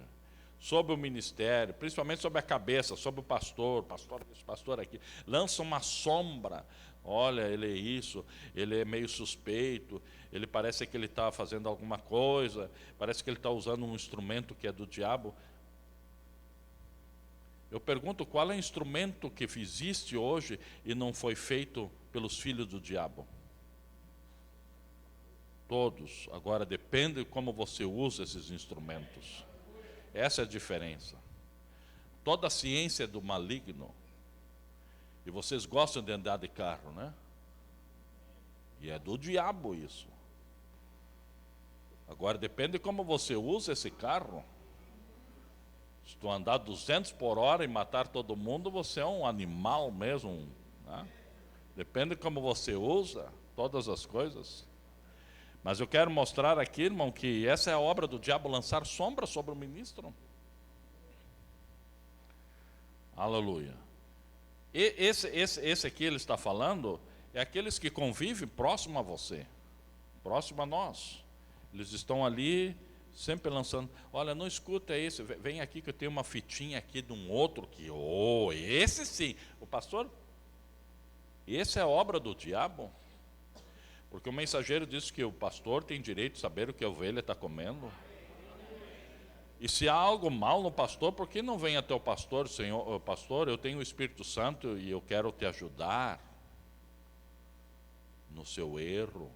sobre o ministério, principalmente sobre a cabeça, sobre o pastor isso, pastor aqui. Lança uma sombra. Olha, ele é isso, ele é meio suspeito, ele parece que ele está fazendo alguma coisa, parece que ele está usando um instrumento que é do diabo. Eu pergunto, qual é o instrumento que existe hoje e não foi feito pelos filhos do diabo? Todos. Agora depende de como você usa esses instrumentos. Essa é a diferença. Toda a ciência é do maligno. E vocês gostam de andar de carro, né? E é do diabo isso. Agora depende de como você usa esse carro. Se tu andar 200 por hora e matar todo mundo, você é um animal mesmo, né? Depende de como você usa todas as coisas. Mas eu quero mostrar aqui, irmão, que essa é a obra do diabo, lançar sombra sobre o ministro. Aleluia. E esse aqui ele está falando, é aqueles que convivem próximo a você, próximo a nós. Eles estão ali sempre lançando, olha, não escuta esse, vem aqui que eu tenho uma fitinha aqui de um outro que, esse sim, o pastor, esse é obra do diabo, porque o mensageiro disse que o pastor tem direito de saber o que a ovelha está comendo. E se há algo mal no pastor, por que não vem até o pastor, Senhor, pastor, eu tenho o Espírito Santo e eu quero te ajudar no seu erro.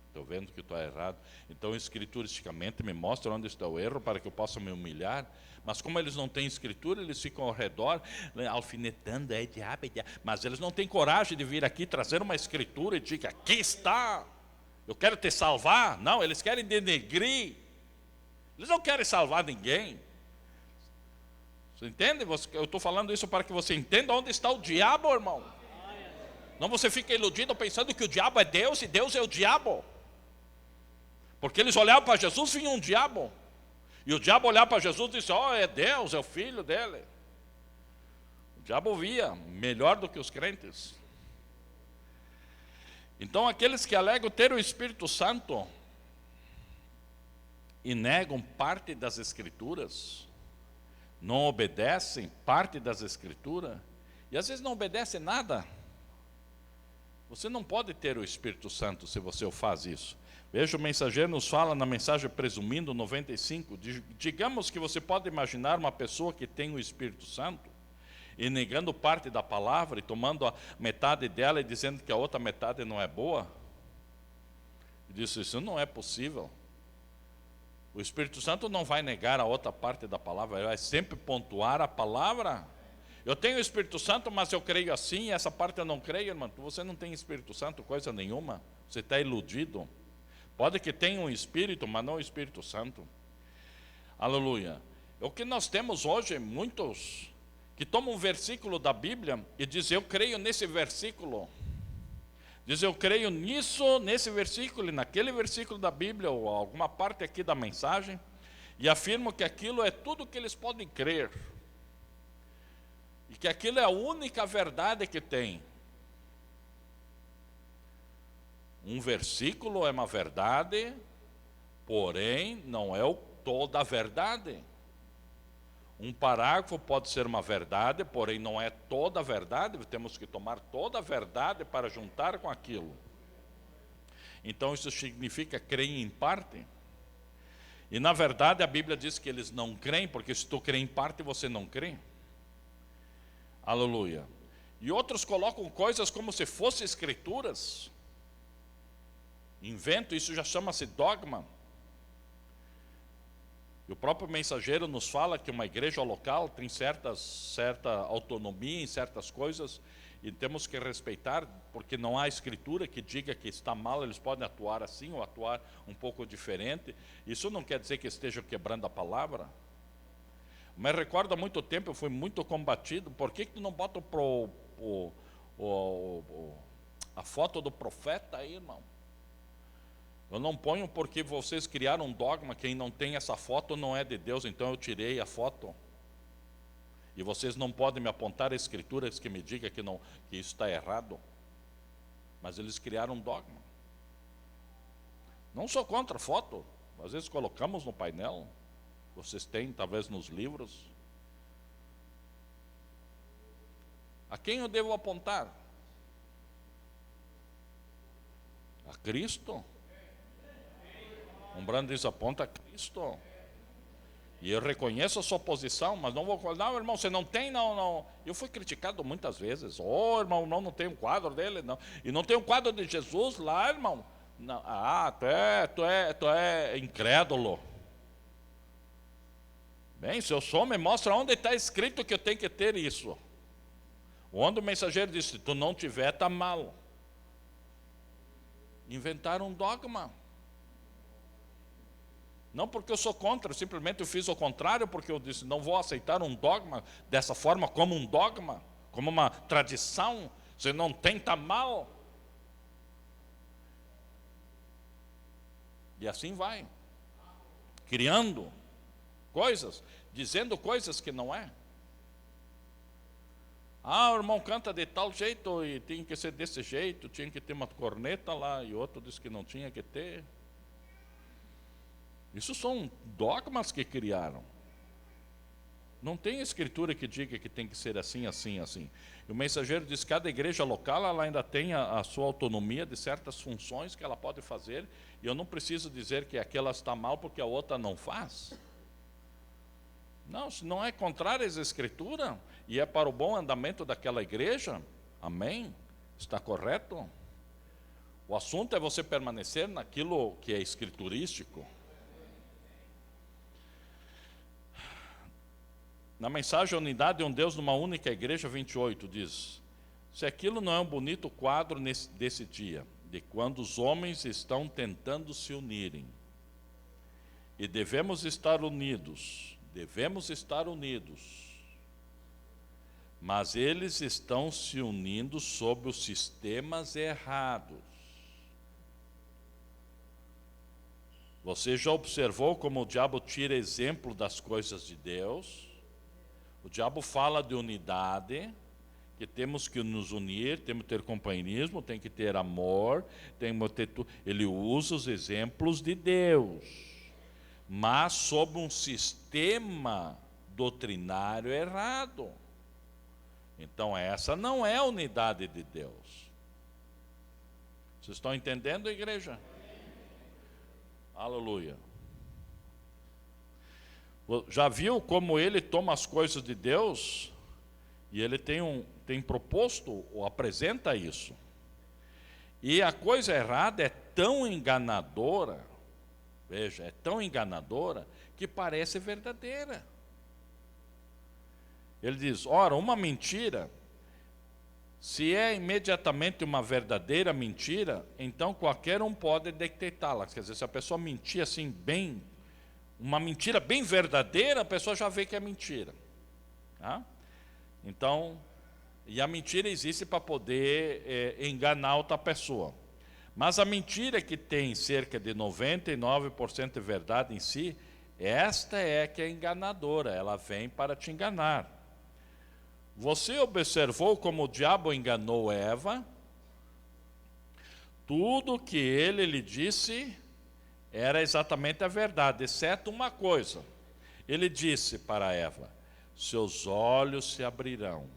Estou vendo que está errado. Então, escrituristicamente, me mostra onde está o erro para que eu possa me humilhar. Mas como eles não têm escritura, eles ficam ao redor, alfinetando, é diabo. Mas eles não têm coragem de vir aqui trazer uma escritura e dizer, aqui está, eu quero te salvar. Não, eles querem denegrir. Eles não querem salvar ninguém. Você entende? Eu estou falando isso para que você entenda onde está o diabo, irmão. Não você fica iludido pensando que o diabo é Deus e Deus é o diabo. Porque eles olhavam para Jesus e vinha um diabo. E o diabo olhava para Jesus e disse, é Deus, é o filho dele. O diabo via melhor do que os crentes. Então aqueles que alegam ter o Espírito Santo e negam parte das Escrituras, não obedecem parte das Escrituras, e às vezes não obedecem nada. Você não pode ter o Espírito Santo se você faz isso. Veja, o mensageiro nos fala na mensagem presumindo 95, digamos que você pode imaginar uma pessoa que tem o Espírito Santo, e negando parte da palavra, e tomando a metade dela e dizendo que a outra metade não é boa. Ele disse, isso não é possível. O Espírito Santo não vai negar a outra parte da palavra, ele vai sempre pontuar a palavra. Eu tenho o Espírito Santo, mas eu creio assim, e essa parte eu não creio, irmão. Você não tem Espírito Santo, coisa nenhuma. Você está iludido. Pode que tenha um Espírito, mas não o Espírito Santo. Aleluia. O que nós temos hoje, muitos que tomam um versículo da Bíblia e dizem, eu creio nesse versículo. Diz, eu creio nisso, nesse versículo, e naquele versículo da Bíblia, ou alguma parte aqui da mensagem, e afirmam que aquilo é tudo que eles podem crer. E que aquilo é a única verdade que tem. Um versículo é uma verdade, porém não é toda a verdade. Um parágrafo pode ser uma verdade, porém não é toda a verdade. Temos que tomar toda a verdade para juntar com aquilo. Então isso significa crer em parte. E na verdade a Bíblia diz que eles não creem, porque se tu crê em parte, você não crê. Aleluia. E outros colocam coisas como se fossem escrituras. Invento, isso já chama-se dogma. E o próprio mensageiro nos fala que uma igreja local tem certa autonomia em certas coisas, e temos que respeitar, porque não há escritura que diga que está mal, eles podem atuar assim ou atuar um pouco diferente. Isso não quer dizer que estejam quebrando a palavra. Mas recordo há muito tempo, eu fui muito combatido, por que tu não bota a foto do profeta aí, irmão? Eu não ponho porque vocês criaram um dogma, quem não tem essa foto não é de Deus, então eu tirei a foto. E vocês não podem me apontar escrituras que me digam que isso está errado. Mas eles criaram um dogma. Não sou contra a foto, às vezes colocamos no painel, vocês têm talvez nos livros. A quem eu devo apontar? A Cristo? Um brando diz, aponta a Cristo. E eu reconheço a sua posição, mas não vou falar, não, irmão, você não tem, não. Eu fui criticado muitas vezes. Irmão, não tem um quadro dele, não. E não tem um quadro de Jesus lá, irmão. Não, tu é incrédulo. Bem, se eu sou, me mostra onde está escrito que eu tenho que ter isso. Onde o mensageiro disse, se tu não tiver, está mal. Inventaram um dogma. Não porque eu sou contra, simplesmente eu fiz o contrário, porque eu disse, não vou aceitar um dogma dessa forma, como um dogma, como uma tradição. Se não tem, está mal. E assim vai. Criando coisas, dizendo coisas que não é. O irmão canta de tal jeito e tinha que ser desse jeito, tinha que ter uma corneta lá, e outro disse que não tinha que ter. Isso são dogmas que criaram. Não tem escritura que diga que tem que ser assim, assim, assim. E o mensageiro diz que cada igreja local ela ainda tem a sua autonomia de certas funções que ela pode fazer, e eu não preciso dizer que aquela está mal porque a outra não faz. Não, se não é contrário às escrituras e é para o bom andamento daquela igreja, amém? Está correto? O assunto é você permanecer naquilo que é escriturístico. Na mensagem Unidade de um Deus numa única igreja 28 diz: se aquilo não é um bonito quadro desse dia, de quando os homens estão tentando se unirem, e devemos estar unidos, mas eles estão se unindo sob os sistemas errados. Você já observou como o diabo tira exemplo das coisas de Deus? O diabo fala de unidade, que temos que nos unir, temos que ter companheirismo, tem que ter amor, ele usa os exemplos de Deus, mas sob um sistema doutrinário errado. Então essa não é a unidade de Deus. Vocês estão entendendo, igreja? Aleluia. Já viu como ele toma as coisas de Deus e ele tem proposto ou apresenta isso? E a coisa errada é tão enganadora, veja, é tão enganadora que parece verdadeira. Ele diz, ora, uma mentira, se é imediatamente uma verdadeira mentira, então qualquer um pode detectá-la. Quer dizer, se a pessoa mentir assim bem, uma mentira bem verdadeira, a pessoa já vê que é mentira. Tá? Então, e a mentira existe para poder enganar outra pessoa. Mas a mentira que tem cerca de 99% de verdade em si, esta é que é enganadora, ela vem para te enganar. Você observou como o diabo enganou Eva? Tudo que ele lhe disse era exatamente a verdade, exceto uma coisa. Ele disse para Eva, seus olhos se abrirão,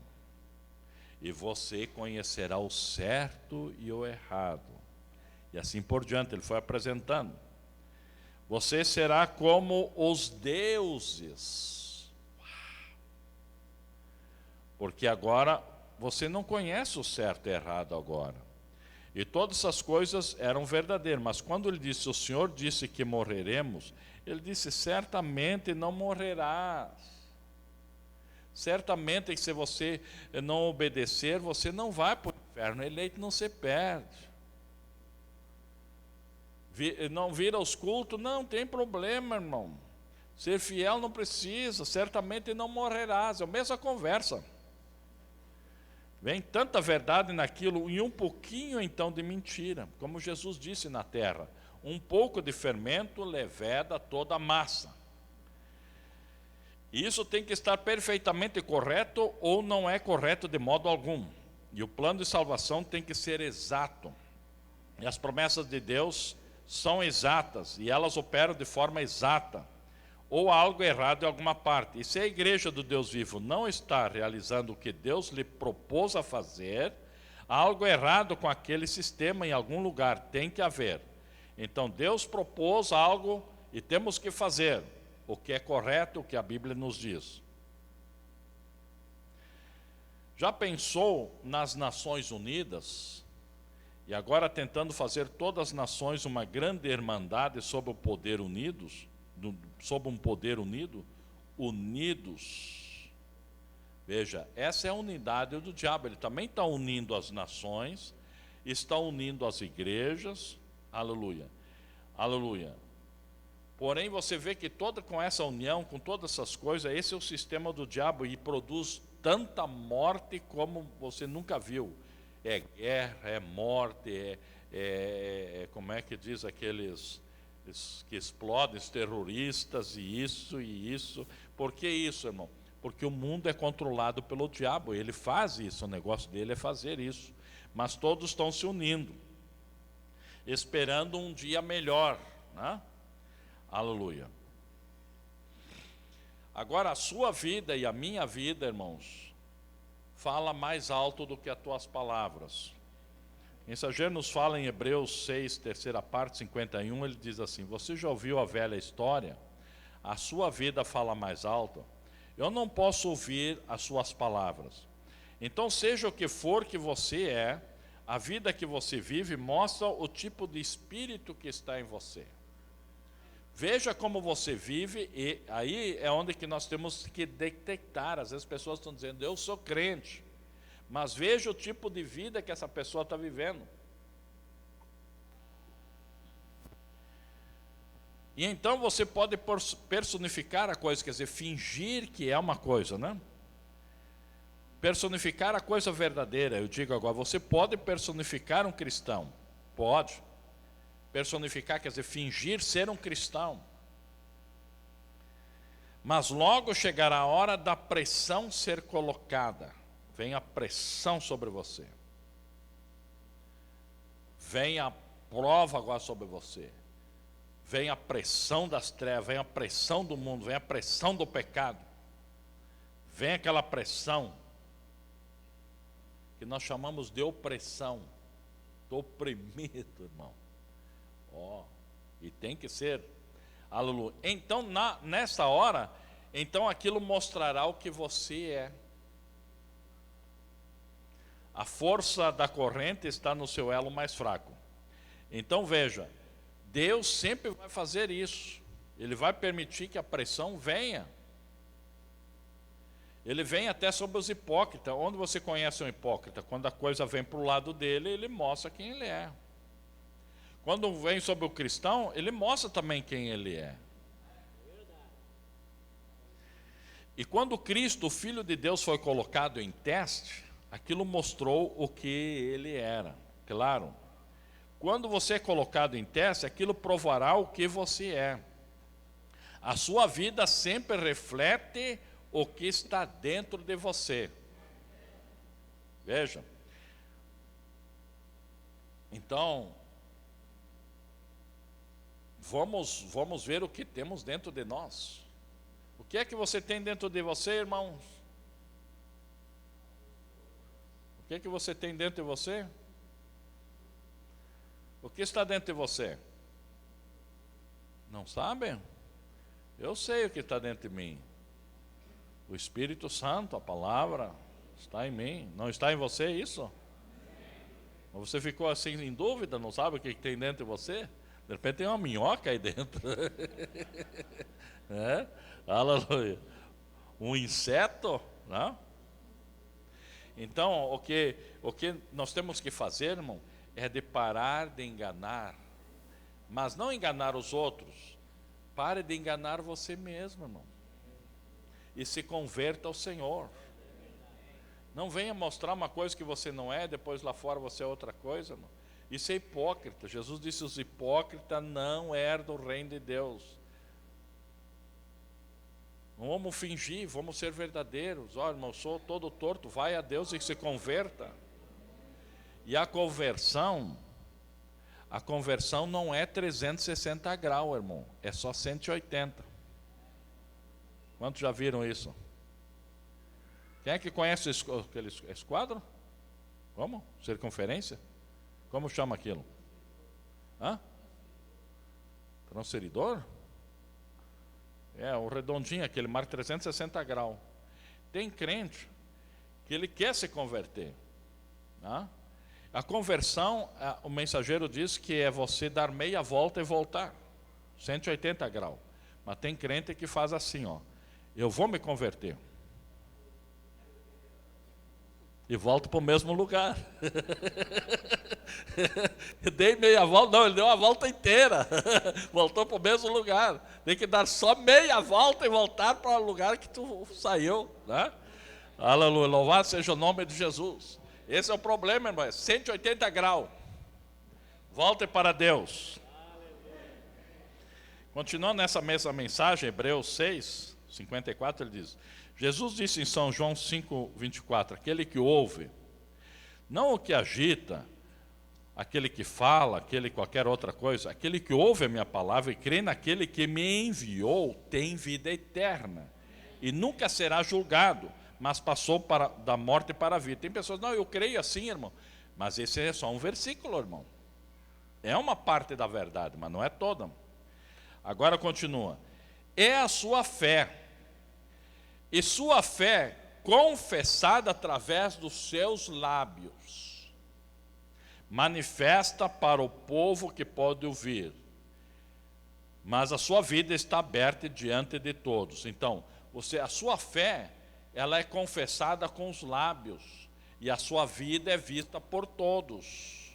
e você conhecerá o certo e o errado. E assim por diante, ele foi apresentando. Você será como os deuses. Porque agora, você não conhece o certo e errado agora. E todas essas coisas eram verdadeiras, mas quando ele disse, o Senhor disse que morreremos, ele disse, certamente não morrerás. Certamente que se você não obedecer, você não vai para o inferno, eleito não se perde. Não vir aos cultos, não tem problema, irmão. Ser fiel não precisa, certamente não morrerás, é a mesma conversa. Vem tanta verdade naquilo e um pouquinho então de mentira, como Jesus disse na terra, um pouco de fermento leveda toda a massa. Isso tem que estar perfeitamente correto ou não é correto de modo algum. E o plano de salvação tem que ser exato. E as promessas de Deus são exatas e elas operam de forma exata. Ou há algo errado em alguma parte. E se a igreja do Deus vivo não está realizando o que Deus lhe propôs a fazer, há algo errado com aquele sistema em algum lugar, tem que haver. Então Deus propôs algo e temos que fazer o que é correto, o que a Bíblia nos diz. Já pensou nas Nações Unidas? e agora tentando fazer todas as nações uma grande irmandade sob o poder unidos, sob um poder unido, unidos. Veja, essa é a unidade do diabo. Ele também está unindo as nações, está unindo as igrejas, aleluia, aleluia. Porém, você vê que com essa união, com todas essas coisas, esse é o sistema do diabo e produz tanta morte como você nunca viu. É guerra, é morte, como é que diz aqueles que explodem, os terroristas, e isso. Por que isso, irmão? Porque o mundo é controlado pelo diabo, ele faz isso, o negócio dele é fazer isso. Mas todos estão se unindo, esperando um dia melhor, né? Aleluia. Agora, a sua vida e a minha vida, irmãos, fala mais alto do que as tuas palavras. O mensageiro nos fala em Hebreus 6, terceira parte, 51, ele diz assim: você já ouviu a velha história? A sua vida fala mais alto. Eu não posso ouvir as suas palavras. Então, seja o que for que você é, a vida que você vive mostra o tipo de espírito que está em você. Veja como você vive, e aí é onde que nós temos que detectar. Às vezes as pessoas estão dizendo, eu sou crente, mas veja o tipo de vida que essa pessoa está vivendo. E então você pode personificar a coisa, quer dizer, fingir que é uma coisa, né? Personificar a coisa verdadeira. Eu digo agora, você pode personificar um cristão, pode. Personificar quer dizer fingir ser um cristão. Mas logo chegará a hora da pressão ser colocada. Vem a pressão sobre você. Vem a prova agora sobre você. Vem a pressão das trevas, vem a pressão do mundo, vem a pressão do pecado. Vem aquela pressão que nós chamamos de opressão. Estou oprimido, irmão. E tem que ser, aleluia. Então, nessa hora, então aquilo mostrará o que você é. A força da corrente está no seu elo mais fraco. Então veja, Deus sempre vai fazer isso. Ele vai permitir que a pressão venha. Ele vem até sobre os hipócritas. Onde você conhece um hipócrita? Quando a coisa vem para o lado dele, ele mostra quem ele é. Quando vem sobre o cristão, ele mostra também quem ele é. E quando Cristo, o Filho de Deus, foi colocado em teste, aquilo mostrou o que ele era. Claro, quando você é colocado em teste, aquilo provará o que você é. A sua vida sempre reflete o que está dentro de você. Veja. Então, vamos ver o que temos dentro de nós. O que é que você tem dentro de você, irmãos? O que é que você tem dentro de você? O que está dentro de você? Não sabem? Eu sei o que está dentro de mim. O Espírito Santo, a palavra, está em mim. Não está em você isso? Você ficou assim em dúvida, não sabe o que tem dentro de você? De repente tem uma minhoca aí dentro. Aleluia. Um inseto, não? Então, o que nós temos que fazer, irmão, é de parar de enganar. Mas não enganar os outros. Pare de enganar você mesmo, irmão. E se converta ao Senhor. Não venha mostrar uma coisa que você não é, depois lá fora você é outra coisa, irmão. Isso é hipócrita. Jesus disse, os hipócritas não herdam o reino de Deus. Não vamos fingir, vamos ser verdadeiros. Olha, irmão, eu sou todo torto, vai a Deus e se converta. E a conversão não é 360 graus, irmão, é só 180. Quantos já viram isso? Quem é que conhece aquele esquadro? Como? Circunferência? Como chama aquilo? Transferidor? O redondinho, aquele marca 360 graus. Tem crente que ele quer se converter. A conversão, o mensageiro diz que é você dar meia volta e voltar, 180 graus. Mas tem crente que faz assim, ó, eu vou me converter. E volto para o mesmo lugar. Dei meia volta, não, ele deu a volta inteira. Voltou para o mesmo lugar. Tem que dar só meia volta e voltar para o lugar que tu saiu, né? Aleluia, louvado seja o nome de Jesus. Esse é o problema, irmão, 180 graus. Volte para Deus. Continuando nessa mesma mensagem, Hebreus 6, 54, ele diz: Jesus disse em São João 5, 24, aquele que ouve, não o que agita, aquele que fala, aquele qualquer outra coisa, aquele que ouve a minha palavra e crê naquele que me enviou, tem vida eterna, e nunca será julgado, mas passou da morte para a vida. Tem pessoas, não, eu creio assim, irmão, mas esse é só um versículo, irmão. É uma parte da verdade, mas não é toda. Agora continua, é a sua fé, e sua fé confessada através dos seus lábios, manifesta para o povo que pode ouvir, mas a sua vida está aberta diante de todos. Então, a sua fé, ela é confessada com os lábios, e a sua vida é vista por todos.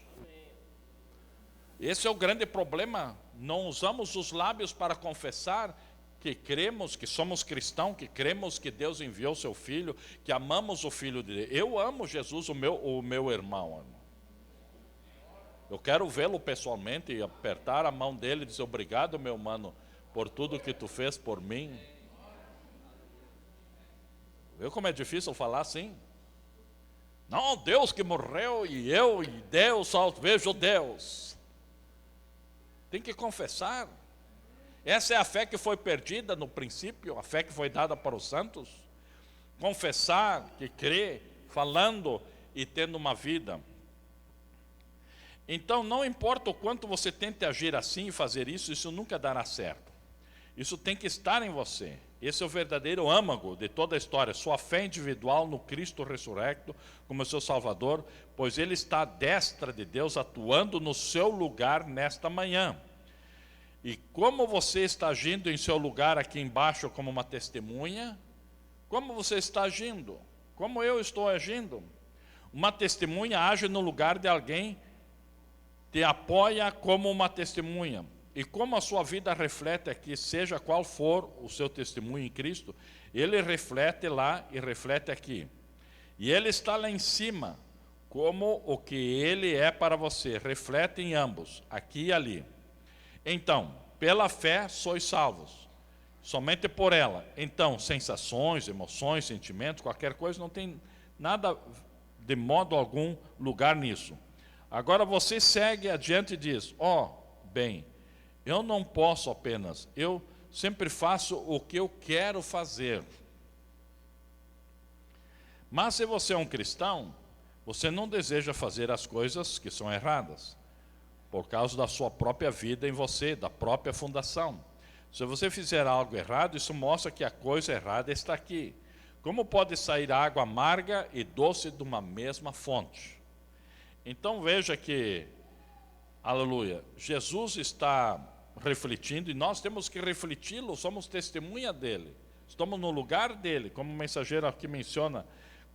Esse é o grande problema, não usamos os lábios para confessar que cremos, que somos cristãos, que cremos que Deus enviou seu Filho, que amamos o Filho de Deus. Eu amo Jesus, o meu irmão. Eu quero vê-lo pessoalmente e apertar a mão dele e dizer: obrigado, meu mano, por tudo que tu fez por mim. Viu como é difícil falar assim? Não, Deus que morreu e eu e Deus, só vejo Deus. Tem que confessar. Essa é a fé que foi perdida no princípio, a fé que foi dada para os santos. Confessar, que crê, falando e tendo uma vida. Então, não importa o quanto você tente agir assim e fazer isso, isso nunca dará certo. Isso tem que estar em você. Esse é o verdadeiro âmago de toda a história. Sua fé individual no Cristo ressurrecto como seu Salvador, pois Ele está à destra de Deus, atuando no seu lugar nesta manhã. E como você está agindo em seu lugar aqui embaixo como uma testemunha? Como você está agindo? Como eu estou agindo? Uma testemunha age no lugar de alguém, te apoia como uma testemunha. E como a sua vida reflete aqui, seja qual for o seu testemunho em Cristo, ele reflete lá e reflete aqui. E ele está lá em cima, como o que ele é para você, reflete em ambos, aqui e ali. Então, pela fé sois salvos, somente por ela. Então, sensações, emoções, sentimentos, qualquer coisa, não tem nada, de modo algum, lugar nisso. Agora você segue adiante e diz: bem, eu não posso apenas, eu sempre faço o que eu quero fazer. Mas se você é um cristão, você não deseja fazer as coisas que são erradas, por causa da sua própria vida em você, da própria fundação. Se você fizer algo errado, isso mostra que a coisa errada está aqui. Como pode sair água amarga e doce de uma mesma fonte? Então veja que, aleluia, Jesus está refletindo e nós temos que refleti-lo, somos testemunha dele. Estamos no lugar dele, como o mensageiro aqui menciona,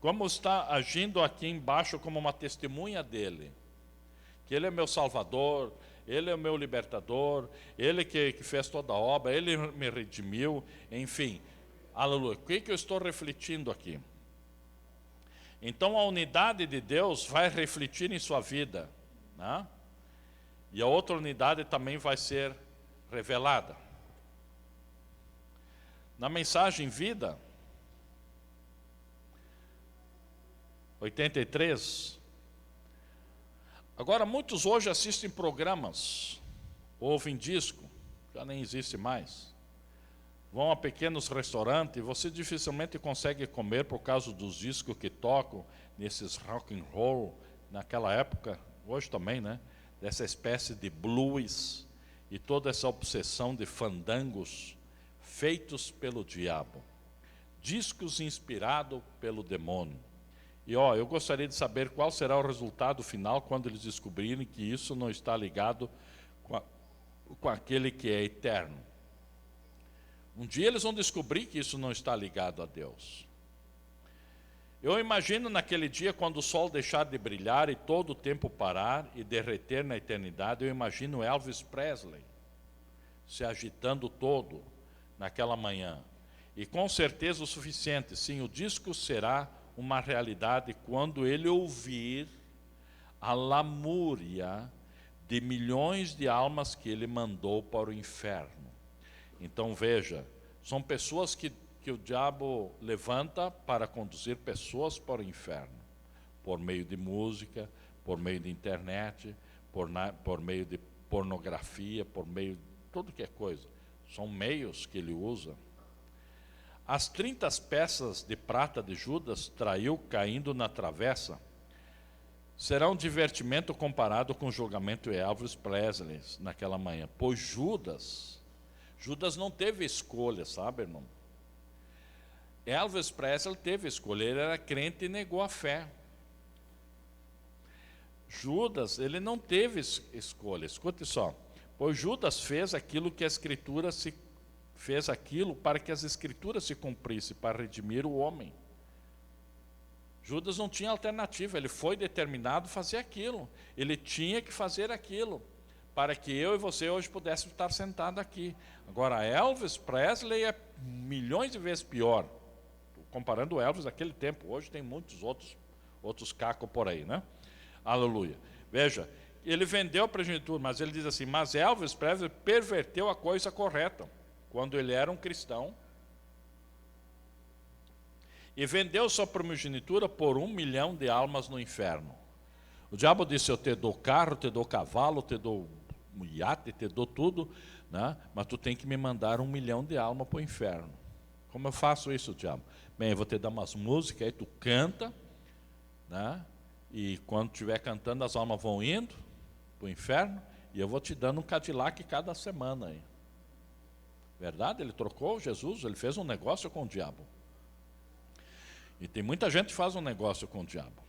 como está agindo aqui embaixo como uma testemunha dele. Que ele é meu Salvador, ele é o meu libertador, ele que fez toda a obra, ele me redimiu, enfim. Aleluia. O que eu estou refletindo aqui? Então a unidade de Deus vai refletir em sua vida, né? E a outra unidade também vai ser revelada. Na mensagem Vida 83. Agora muitos hoje assistem programas, ouvem disco, já nem existe mais. Vão a pequenos restaurantes e você dificilmente consegue comer por causa dos discos que tocam nesses rock and roll naquela época, hoje também, né? Dessa espécie de blues e toda essa obsessão de fandangos feitos pelo diabo, discos inspirados pelo demônio. E eu gostaria de saber qual será o resultado final quando eles descobrirem que isso não está ligado com aquele que é eterno. Um dia eles vão descobrir que isso não está ligado a Deus. Eu imagino naquele dia, quando o sol deixar de brilhar e todo o tempo parar e derreter na eternidade, eu imagino Elvis Presley se agitando todo naquela manhã. E com certeza o suficiente, sim, o disco será uma realidade quando ele ouvir a lamúria de milhões de almas que ele mandou para o inferno. Então veja, são pessoas que o diabo levanta para conduzir pessoas para o inferno, por meio de música, por meio de internet, por meio de pornografia, por meio de tudo que é coisa. São meios que ele usa. As 30 peças de prata de Judas traiu caindo na travessa será um divertimento comparado com o julgamento de Elvis Presley naquela manhã. Pois Judas não teve escolha, sabe, irmão? Elvis Presley teve escolha, ele era crente e negou a fé. Judas, ele não teve escolha, escute só. Pois Judas fez aquilo que a Escritura fez aquilo para que as Escrituras se cumprissem, para redimir o homem. Judas não tinha alternativa, ele foi determinado a fazer aquilo. Ele tinha que fazer aquilo, para que eu e você hoje pudéssemos estar sentados aqui. Agora, Elvis Presley é milhões de vezes pior. Comparando o Elvis daquele tempo, hoje tem muitos outros cacos por aí, né? Aleluia. Veja, ele vendeu a primogenitura, mas ele diz assim, mas Elvis Presley perverteu a coisa correta, quando ele era um cristão, e vendeu sua primogenitura por 1 milhão de almas no inferno. O diabo disse, eu te dou carro, te dou cavalo, te dou um iate, te dou tudo, né? Mas tu tem que me mandar 1 milhão de almas para o inferno. Como eu faço isso, diabo? Bem, eu vou te dar umas músicas, aí tu canta, né? E quando estiver cantando, as almas vão indo para o inferno, e eu vou te dando um Cadillac cada semana aí. Verdade? Ele trocou Jesus, ele fez um negócio com o diabo. E tem muita gente que faz um negócio com o diabo.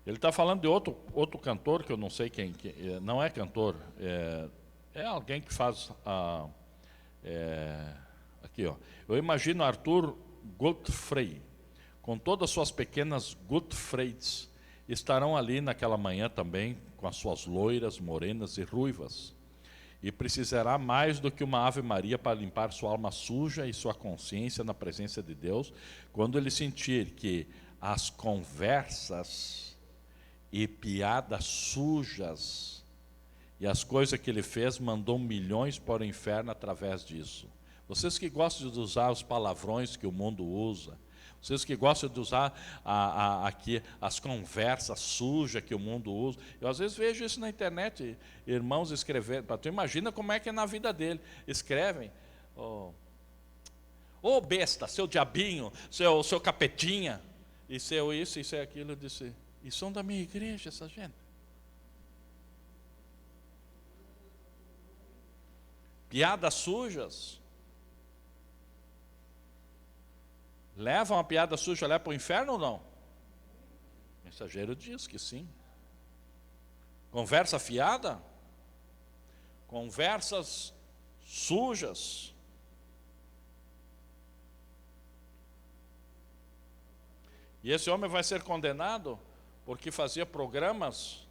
Ele está falando de outro cantor, que eu não sei quem, não é cantor, é alguém que faz aqui, ó. Eu imagino Arthur Godfrey, com todas as suas pequenas Godfrey's, estarão ali naquela manhã também, com as suas loiras, morenas e ruivas. E precisará mais do que uma Ave Maria para limpar sua alma suja e sua consciência na presença de Deus, quando ele sentir que as conversas e piadas sujas e as coisas que ele fez mandou milhões para o inferno através disso. Vocês que gostam de usar os palavrões que o mundo usa, vocês que gostam de usar aqui as conversas sujas que o mundo usa. Eu às vezes vejo isso na internet, irmãos escrevendo, tu imagina como é que é na vida dele. Escrevem, ô besta, seu diabinho, seu capetinha, e seu isso, e seu aquilo. Eu disse, e são da minha igreja essa gente. Piadas sujas. Leva uma piada suja lá para o inferno ou não? O mensageiro diz que sim. Conversa fiada? Conversas sujas? E esse homem vai ser condenado porque fazia programas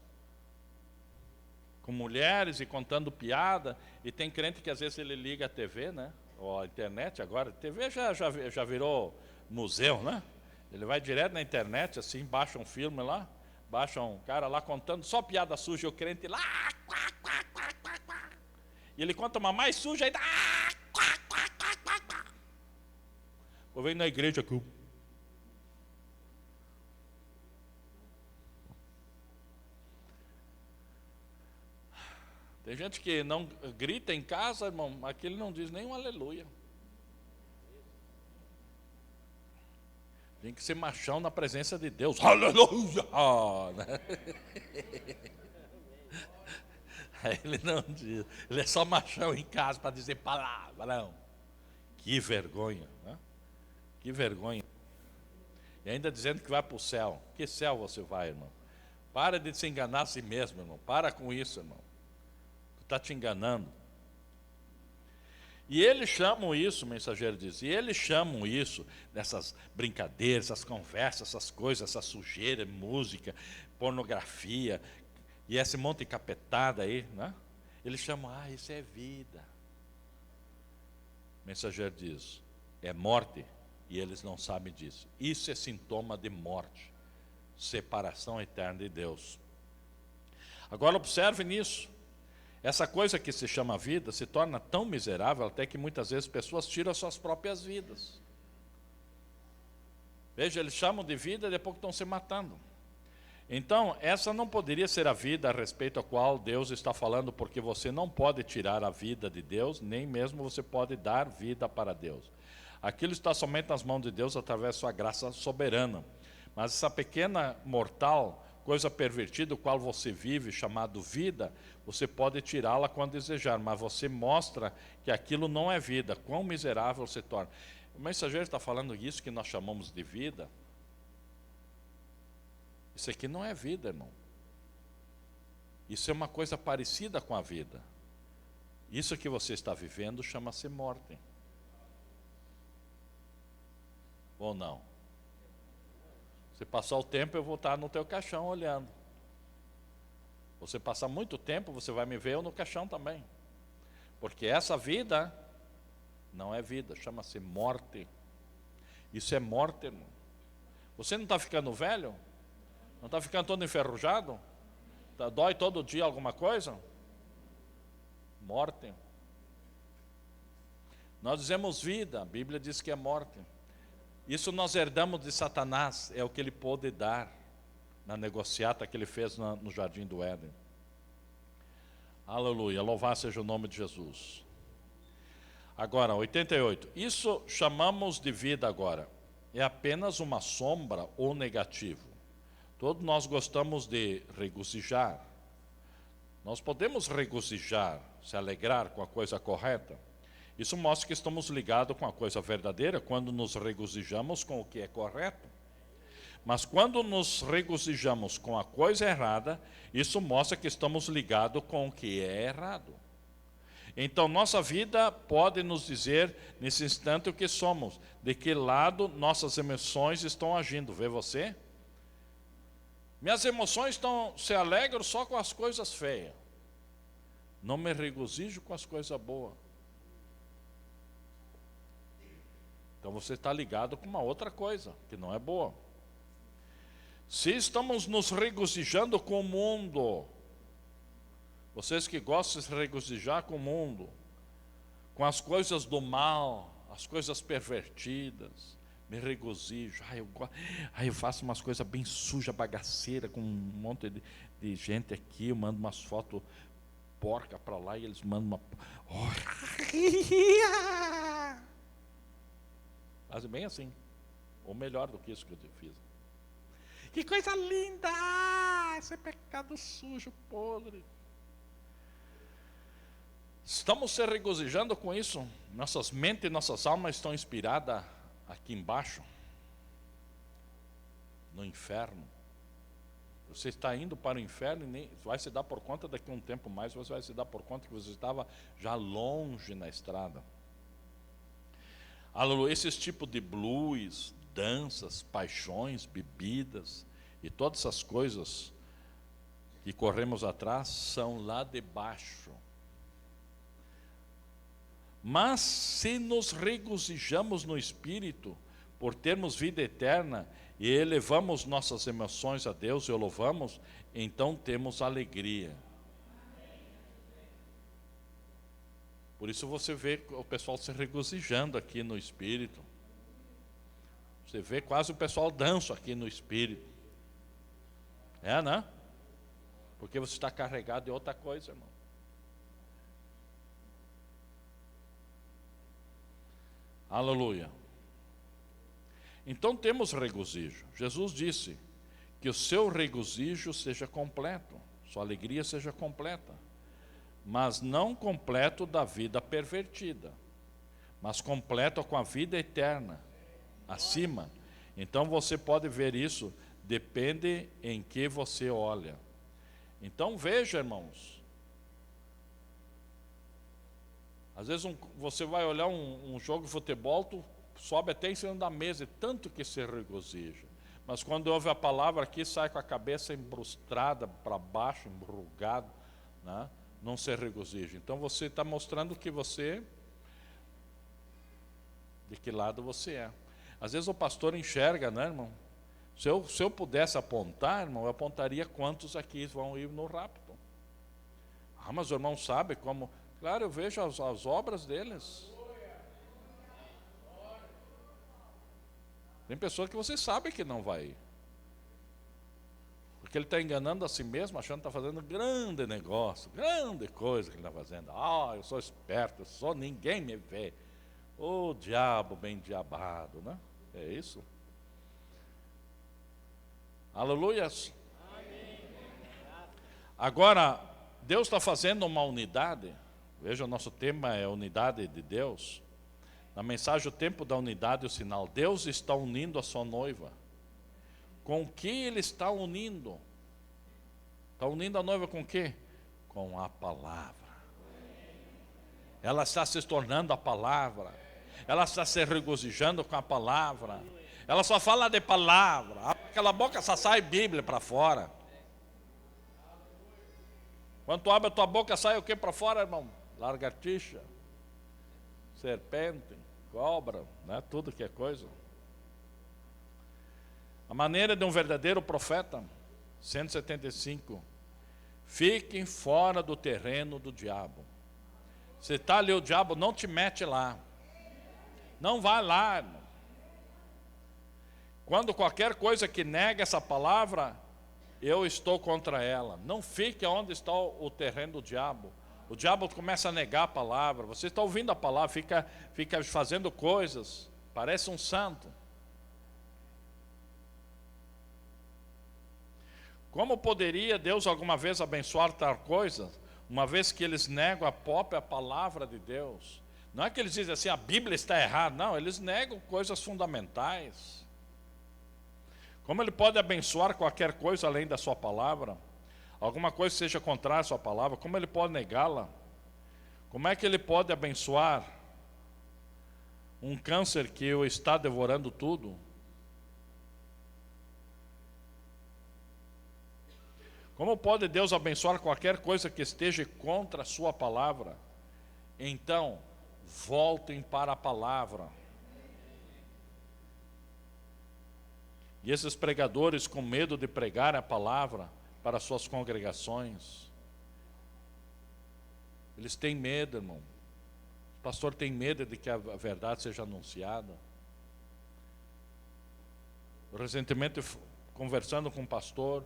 com mulheres e contando piada. E tem crente que às vezes ele liga a TV, né? Ou a internet agora. A TV já virou museu, né? Ele vai direto na internet, assim, baixa um filme lá, baixa um cara lá contando só piada suja, e o crente lá, quá, quá, quá, quá, quá. E ele conta uma mais suja ainda, quá, quá, quá, quá, quá. Eu venho na igreja aqui. Tem gente que não grita em casa, irmão, aqui ele não diz nem um aleluia. Tem que ser machão na presença de Deus. Aleluia! Aí ele não diz. Ele é só machão em casa para dizer palavrão. Que vergonha, né? Que vergonha. E ainda dizendo que vai para o céu. Que céu você vai, irmão? Para de se enganar a si mesmo, irmão. Para com isso, irmão. Tu está te enganando. E eles chamam isso, o mensageiro diz, e eles chamam isso, dessas brincadeiras, essas conversas, essas coisas, essa sujeira, música, pornografia, e esse monte de capetada aí, né? Eles chamam, isso é vida. O mensageiro diz, é morte, e eles não sabem disso. Isso é sintoma de morte, separação eterna de Deus. Agora observe nisso. Essa coisa que se chama vida se torna tão miserável até que muitas vezes pessoas tiram as suas próprias vidas. Veja, eles chamam de vida e depois estão se matando. Então, essa não poderia ser a vida a respeito a qual Deus está falando, porque você não pode tirar a vida de Deus, nem mesmo você pode dar vida para Deus. Aquilo está somente nas mãos de Deus através da sua graça soberana. Mas essa pequena mortal, coisa pervertida, o qual você vive, chamado vida, você pode tirá-la quando desejar, mas você mostra que aquilo não é vida, quão miserável se torna. O mensageiro está falando isso que nós chamamos de vida. Isso aqui não é vida, irmão. Isso é uma coisa parecida com a vida. Isso que você está vivendo chama-se morte. Ou não? Se passar o tempo, eu vou estar no teu caixão olhando. Você passar muito tempo, você vai me ver eu no caixão também. Porque essa vida não é vida, chama-se morte. Isso é morte, irmão. Você não está ficando velho? Não está ficando todo enferrujado? Dói todo dia alguma coisa? Morte. Nós dizemos vida, a Bíblia diz que é morte. Isso nós herdamos de Satanás, é o que ele pôde dar na negociata que ele fez no jardim do Éden. Aleluia, louvado seja o nome de Jesus. Agora, 88. Isso chamamos de vida agora. É apenas uma sombra ou negativo. Todos nós gostamos de regozijar. Nós podemos regozijar, se alegrar com a coisa correta. Isso mostra que estamos ligados com a coisa verdadeira quando nos regozijamos com o que é correto. Mas quando nos regozijamos com a coisa errada, isso mostra que estamos ligados com o que é errado. Então, nossa vida pode nos dizer, nesse instante, o que somos, de que lado nossas emoções estão agindo. Vê você? Minhas emoções se alegram só com as coisas feias. Não me regozijo com as coisas boas. Então você está ligado com uma outra coisa, que não é boa. Se estamos nos regozijando com o mundo, vocês que gostam de se regozijar com o mundo, com as coisas do mal, as coisas pervertidas, me regozijo. Eu faço umas coisas bem sujas, bagaceira, com um monte de gente aqui, eu mando umas fotos porca para lá e eles mandam uma... Fazem bem assim, ou melhor do que isso que eu fiz. Que coisa linda! Esse é pecado sujo, podre. Estamos se regozijando com isso? Nossas mentes e nossas almas estão inspiradas aqui embaixo, no inferno. Você está indo para o inferno e nem vai se dar por conta, daqui a um tempo mais, você vai se dar por conta que você estava já longe na estrada. Aleluia, esses tipos de blues, danças, paixões, bebidas e todas essas coisas que corremos atrás são lá de baixo. Mas se nos regozijamos no Espírito por termos vida eterna e elevamos nossas emoções a Deus e o louvamos, então temos alegria. Por isso você vê o pessoal se regozijando aqui no Espírito. Você vê quase o pessoal dança aqui no Espírito. É, né? Porque você está carregado de outra coisa, irmão. Aleluia. Então temos regozijo. Jesus disse que o seu regozijo seja completo, sua alegria seja completa. Mas não completo da vida pervertida, mas completo com a vida eterna, acima. Então você pode ver isso, depende em que você olha. Então veja, irmãos. Às vezes você vai olhar um jogo de futebol, tu sobe até em cima da mesa, tanto que se regozija. Mas quando ouve a palavra aqui, sai com a cabeça embrustrada para baixo, embrugado, né? Não se regozija. Então você está mostrando que você, de que lado você é. Às vezes o pastor enxerga, né, irmão? Se eu pudesse apontar, irmão, eu apontaria quantos aqui vão ir no rapto. Ah, mas o irmão sabe como... Claro, eu vejo as obras deles. Tem pessoa que você sabe que não vai ir. Porque ele está enganando a si mesmo, achando que está fazendo grande negócio, grande coisa que ele está fazendo. Ah, eu sou esperto, ninguém me vê. Ô diabo bem diabado, né? É isso? Aleluias. Agora, Deus está fazendo uma unidade. Veja, o nosso tema é a unidade de Deus. Na mensagem, o tempo da unidade e o sinal. Deus está unindo a sua noiva. Com o que Ele está unindo? Está unindo a noiva com o quê? Com a palavra. Ela está se tornando a palavra. Ela está se regozijando com a palavra. Ela só fala de palavra. Aquela boca só sai Bíblia para fora. Quando tu abre a tua boca, sai o que para fora, irmão? Lagartixa, serpente, cobra, né? Tudo que é coisa. A maneira de um verdadeiro profeta, 175, fiquem fora do terreno do diabo. Se está ali o diabo, não te mete lá. Não vai lá, irmão. Quando qualquer coisa que nega essa palavra, eu estou contra ela. Não fique onde está o terreno do diabo. O diabo começa a negar a palavra. Você está ouvindo a palavra, fica fazendo coisas, parece um santo. Como poderia Deus alguma vez abençoar tal coisa, uma vez que eles negam a própria palavra de Deus? Não é que eles dizem assim, a Bíblia está errada. Não, eles negam coisas fundamentais. Como Ele pode abençoar qualquer coisa além da sua palavra? Alguma coisa que seja contrária à sua palavra, como Ele pode negá-la? Como é que Ele pode abençoar um câncer que o está devorando tudo? Como pode Deus abençoar qualquer coisa que esteja contra a sua palavra? Então, voltem para a palavra. E esses pregadores, com medo de pregar a palavra para suas congregações, eles têm medo, irmão. O pastor tem medo de que a verdade seja anunciada. Recentemente, conversando com um pastor,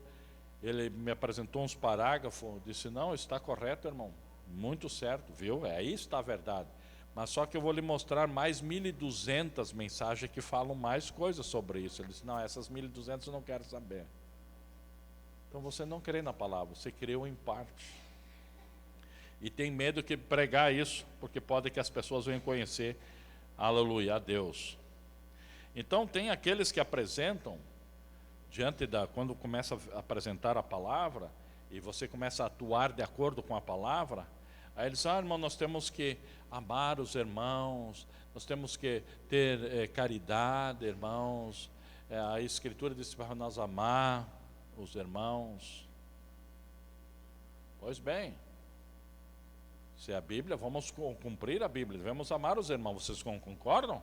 ele me apresentou uns parágrafos, disse, não, está correto, irmão, muito certo, viu? Aí está a verdade. Mas só que eu vou lhe mostrar mais 1.200 mensagens que falam mais coisas sobre isso. Ele disse, não, essas 1.200 eu não quero saber. Então você não crê na palavra, você creu em parte. E tem medo que pregar isso, porque pode que as pessoas venham conhecer, aleluia, a Deus. Então tem aqueles que apresentam, quando começa a apresentar a palavra, e você começa a atuar de acordo com a palavra, aí eles dizem, irmão, nós temos que amar os irmãos, nós temos que ter caridade, irmãos, a Escritura diz para nós amar os irmãos. Pois bem, se é a Bíblia, vamos cumprir a Bíblia, devemos amar os irmãos, vocês concordam?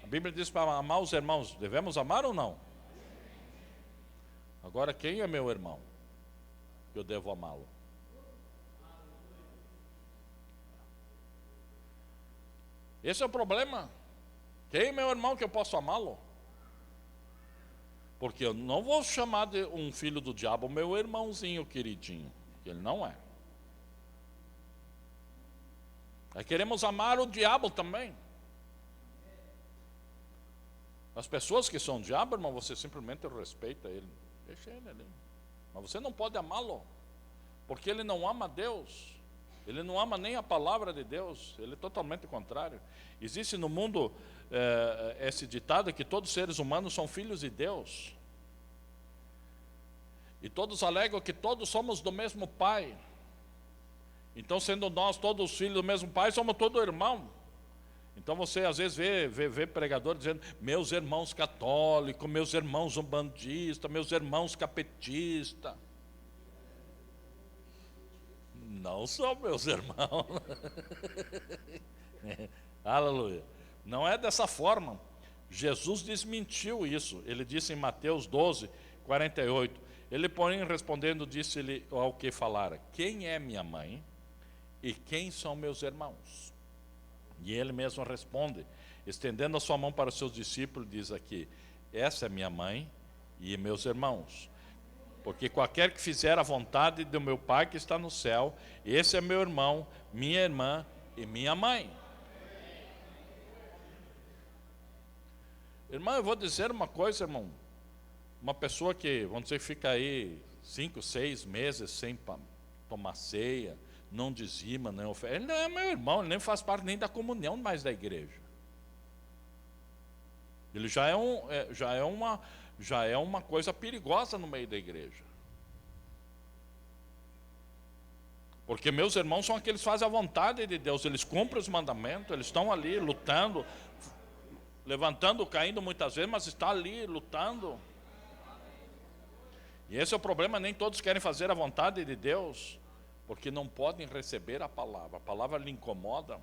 A Bíblia diz para amar os irmãos, devemos amar ou não? Agora, quem é meu irmão? Que eu devo amá-lo. Esse é o problema. Quem é meu irmão que eu posso amá-lo? Porque eu não vou chamar de um filho do diabo meu irmãozinho queridinho, porque ele não é. Aí queremos amar o diabo também. As pessoas que são diabo, irmão, você simplesmente respeita ele. Deixa ele ali. Mas você não pode amá-lo, porque ele não ama Deus. Ele não ama nem a palavra de Deus. Ele é totalmente contrário. Existe no mundo esse ditado, que todos os seres humanos são filhos de Deus. E todos alegam que todos somos do mesmo pai. Então, sendo nós todos filhos do mesmo pai, somos todos irmãos. Então você às vezes vê pregador dizendo: meus irmãos católicos, meus irmãos umbandistas, meus irmãos capetistas. Não são meus irmãos. Aleluia. Não é dessa forma. Jesus desmentiu isso. Ele disse em Mateus 12, 48. Ele, porém, respondendo, disse-lhe ao que falara: quem é minha mãe e quem são meus irmãos? E ele mesmo responde, estendendo a sua mão para os seus discípulos, diz aqui: essa é minha mãe e meus irmãos. Porque qualquer que fizer a vontade do meu Pai que está no céu, esse é meu irmão, minha irmã e minha mãe. Irmão, eu vou dizer uma coisa, irmão. Uma pessoa que, vamos dizer, fica aí 5, 6 meses sem tomar ceia, não dizima, não oferece. Ele não é meu irmão, ele nem faz parte nem da comunhão mais da igreja. Ele já é uma coisa perigosa no meio da igreja. Porque meus irmãos são aqueles que fazem a vontade de Deus, eles cumprem os mandamentos, eles estão ali lutando, levantando, caindo muitas vezes, mas está ali lutando. E esse é o problema, nem todos querem fazer a vontade de Deus, porque não podem receber a palavra lhe incomoda.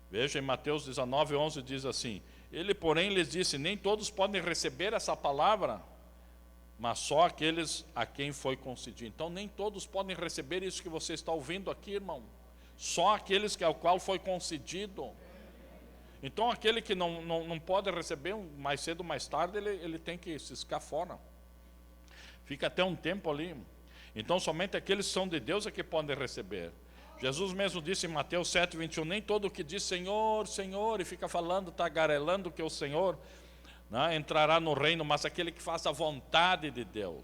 Veja, em Mateus 19, 11 diz assim: ele, porém, lhes disse: nem todos podem receber essa palavra, mas só aqueles a quem foi concedido. Então, nem todos podem receber isso que você está ouvindo aqui, irmão. Só aqueles ao qual foi concedido. Então, aquele que não pode receber, mais cedo ou mais tarde, ele tem que ciscar fora. Fica até um tempo ali. Então, somente aqueles que são de Deus é que podem receber. Jesus mesmo disse em Mateus 7, 21, nem todo o que diz Senhor, Senhor, e fica falando, tagarelando que o Senhor, né, entrará no reino, mas aquele que faz a vontade de Deus.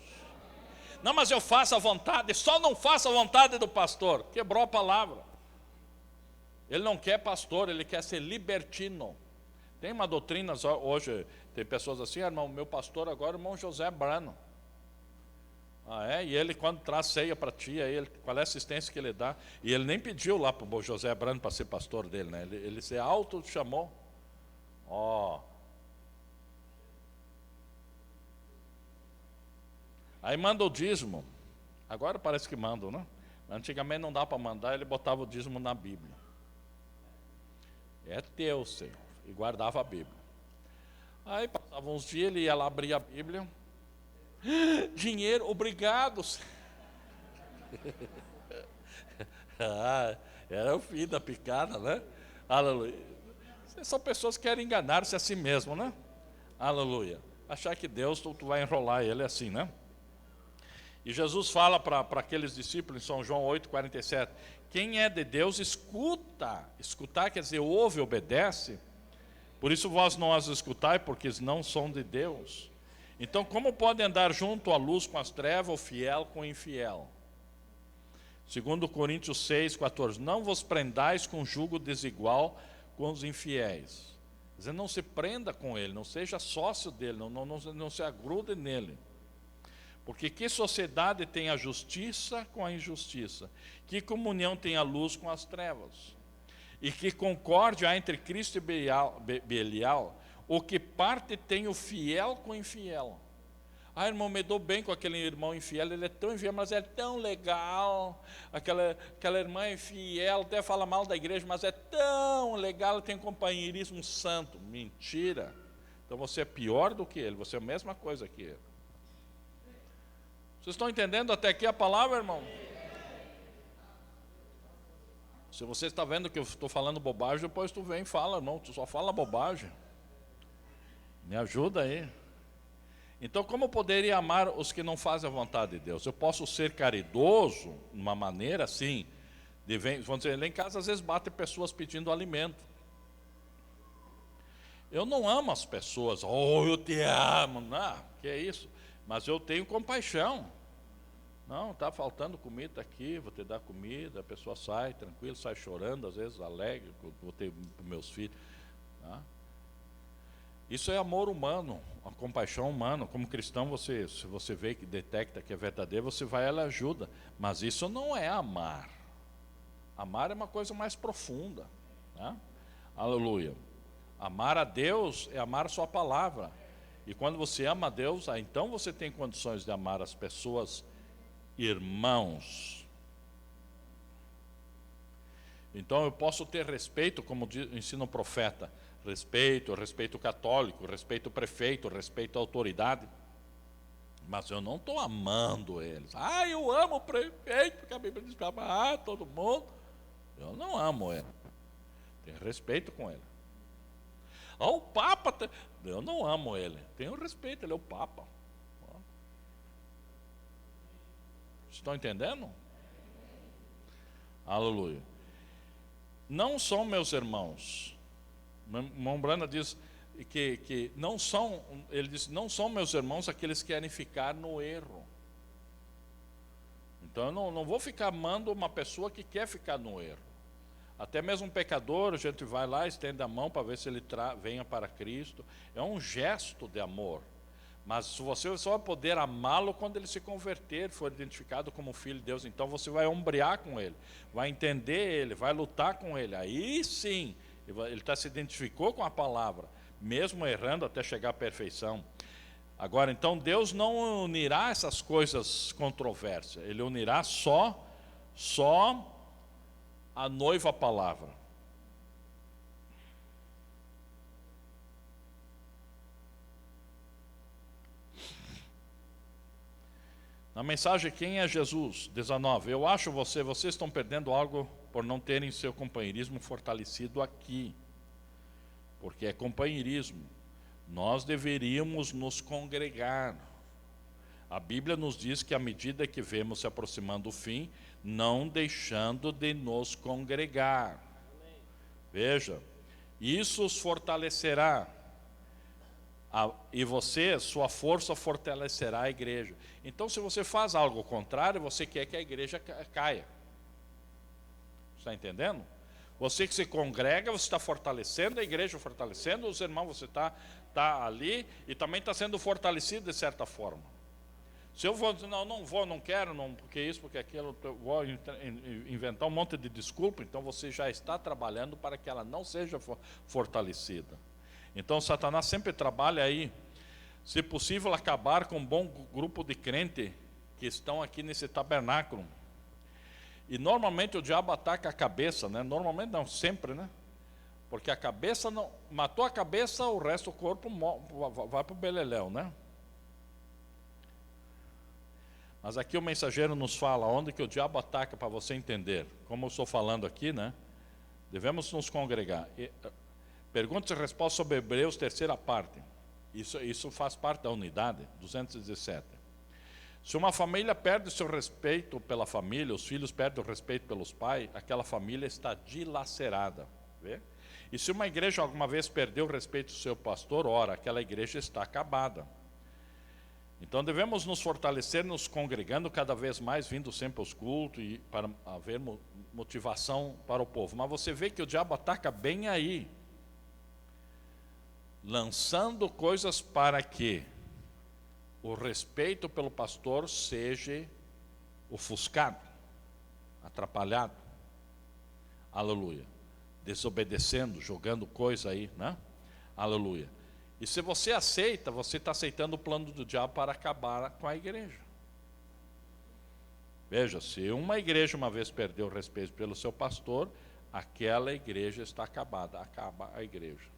Não, mas eu faço a vontade, só não faço a vontade do pastor. Quebrou a palavra. Ele não quer pastor, ele quer ser libertino. Tem uma doutrina, hoje tem pessoas assim: irmão, meu pastor agora é o irmão José Brano. E ele, quando traz ceia para ti, qual é a assistência que ele dá? E ele nem pediu lá para o José Brano para ser pastor dele, né? Ele se auto-chamou. Aí manda o dízimo. Agora parece que mandam, né? Antigamente não dá para mandar, ele botava o dízimo na Bíblia. É teu, Senhor. E guardava a Bíblia. Aí passavam uns dias, ele ia lá abrir a Bíblia. Dinheiro, obrigado. Era o fim da picada, né? Aleluia. São pessoas que querem enganar-se a si mesmo, né? Aleluia. Achar que Deus, tu vai enrolar ele assim, né? E Jesus fala para aqueles discípulos em São João 8, 47, quem é de Deus escuta. Escutar quer dizer ouve, obedece. Por isso vós não as escutai, porque não são de Deus. Então, como pode andar junto a luz com as trevas, o fiel com o infiel? Segundo Coríntios 6, 14, não vos prendais com jugo desigual com os infiéis. Quer dizer, não se prenda com ele, não seja sócio dele, não se agrude nele. Porque que sociedade tem a justiça com a injustiça? Que comunhão tem a luz com as trevas? E que concórdia há entre Cristo e Belial? O que parte tem o fiel com o infiel? Irmão, me dou bem com aquele irmão infiel, ele é tão infiel, mas é tão legal. Aquela irmã é infiel, até fala mal da igreja, mas é tão legal, tem um companheirismo santo. Mentira. Então você é pior do que ele, você é a mesma coisa que ele. Vocês estão entendendo até aqui a palavra, irmão? Se você está vendo que eu estou falando bobagem, depois tu vem e fala, irmão, tu só fala bobagem. Me ajuda aí. Então, como poderia amar os que não fazem a vontade de Deus? Eu posso ser caridoso, de uma maneira assim, vamos dizer, lá em casa às vezes bate pessoas pedindo alimento. Eu não amo as pessoas, eu te amo, não, que é isso? Mas eu tenho compaixão. Não, está faltando comida aqui, vou te dar comida, a pessoa sai tranquilo, sai chorando, às vezes alegre, vou ter para meus filhos. Tá? Isso é amor humano, a compaixão humana. Como cristão, se você vê que detecta que é verdadeiro, você vai, ela ajuda. Mas isso não é amar. Amar é uma coisa mais profunda. Né? Aleluia. Amar a Deus é amar a sua palavra. E quando você ama a Deus, então você tem condições de amar as pessoas, irmãos. Então eu posso ter respeito, como ensina o profeta, respeito católico, respeito prefeito, respeito à autoridade, mas eu não estou amando eles. Eu amo o prefeito, porque a Bíblia diz que ama todo mundo. Eu não amo ele. Tenho respeito com ele. O Papa, eu não amo ele. Tenho respeito, ele é o Papa. Estão entendendo? Aleluia. Não são meus irmãos. Mombrana diz que não são, ele diz, não são meus irmãos aqueles que querem ficar no erro. Então eu não vou ficar amando uma pessoa que quer ficar no erro. Até mesmo um pecador, a gente vai lá, estende a mão para ver se ele venha para Cristo. É um gesto de amor. Mas você só vai poder amá-lo quando ele se converter, for identificado como filho de Deus. Então você vai ombrear com ele, vai entender ele, vai lutar com ele. Aí sim, ele se identificou com a palavra, mesmo errando até chegar à perfeição. Agora, então, Deus não unirá essas coisas controversas. Ele unirá só a noiva palavra. Na mensagem, quem é Jesus? 19. Eu acho vocês estão perdendo algo por não terem seu companheirismo fortalecido aqui. Porque é companheirismo. Nós deveríamos nos congregar. A Bíblia nos diz que à medida que vemos se aproximando o fim, não deixando de nos congregar. Veja, isso os fortalecerá. E você, sua força fortalecerá a igreja. Então, se você faz algo contrário, você quer que a igreja caia. Está entendendo? Você que se congrega, você está fortalecendo a igreja, fortalecendo os irmãos, você está ali e também está sendo fortalecido de certa forma. Se eu vou dizer, não vou, não quero, porque isso, porque aquilo, eu vou inventar um monte de desculpa, então você já está trabalhando para que ela não seja fortalecida. Então Satanás sempre trabalha aí, se possível, acabar com um bom grupo de crentes que estão aqui nesse tabernáculo. E normalmente o diabo ataca a cabeça, né? Normalmente não, sempre, né? Porque a cabeça não matou a cabeça, o resto do corpo vai para o beleléu, né? Mas aqui o mensageiro nos fala onde que o diabo ataca, para você entender. Como eu estou falando aqui, né? Devemos nos congregar. Perguntas e respostas sobre Hebreus, terceira parte. Isso faz parte da unidade, 217. Se uma família perde o seu respeito pela família, os filhos perdem o respeito pelos pais, aquela família está dilacerada. Vê? E se uma igreja alguma vez perdeu o respeito do seu pastor, ora, aquela igreja está acabada. Então devemos nos fortalecer, nos congregando cada vez mais, vindo sempre aos cultos, e para haver motivação para o povo. Mas você vê que o diabo ataca bem aí, lançando coisas para que o respeito pelo pastor seja ofuscado, atrapalhado, aleluia, desobedecendo, jogando coisa aí, né? Aleluia. E se você aceita, você está aceitando o plano do diabo para acabar com a igreja. Veja, se uma igreja uma vez perdeu o respeito pelo seu pastor, aquela igreja está acabada, acaba a igreja.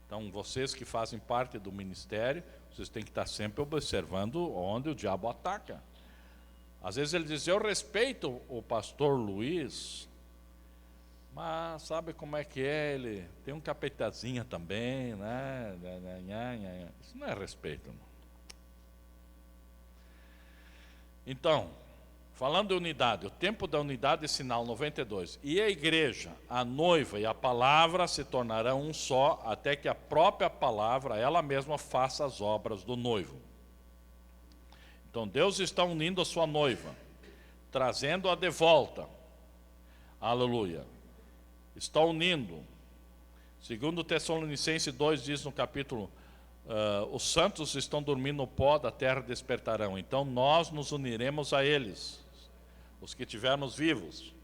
Então, vocês que fazem parte do ministério, vocês têm que estar sempre observando onde o diabo ataca. Às vezes ele diz, eu respeito o pastor Luiz, mas sabe como é que é? Ele tem um capetazinha também, né? Isso não é respeito, não. Então, falando de unidade, o tempo da unidade é sinal 92. E a igreja, a noiva e a palavra se tornarão um só, até que a própria palavra, ela mesma, faça as obras do noivo. Então Deus está unindo a sua noiva, trazendo-a de volta. Aleluia. Está unindo. Segundo Tessalonicenses 2 diz no capítulo, os santos estão dormindo no pó da terra despertarão. Então nós nos uniremos a eles, os que estivermos vivos,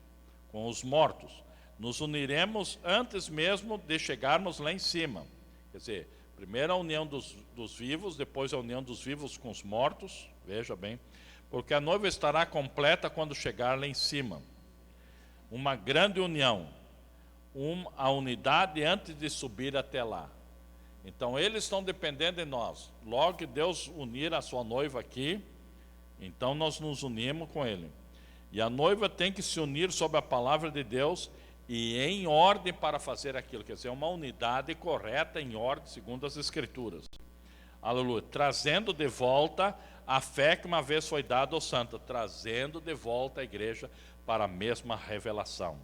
com os mortos. Nos uniremos antes mesmo de chegarmos lá em cima. Quer dizer, primeiro a união dos vivos, depois a união dos vivos com os mortos. Veja bem, porque a noiva estará completa quando chegar lá em cima. Uma grande união, a unidade antes de subir até lá. Então eles estão dependendo de nós. Logo que Deus unir a sua noiva aqui, então nós nos unimos com Ele. E a noiva tem que se unir sob a palavra de Deus e em ordem para fazer aquilo. Quer dizer, uma unidade correta, em ordem, segundo as Escrituras. Aleluia. Trazendo de volta a fé que uma vez foi dada aos santos. Trazendo de volta a igreja para a mesma revelação.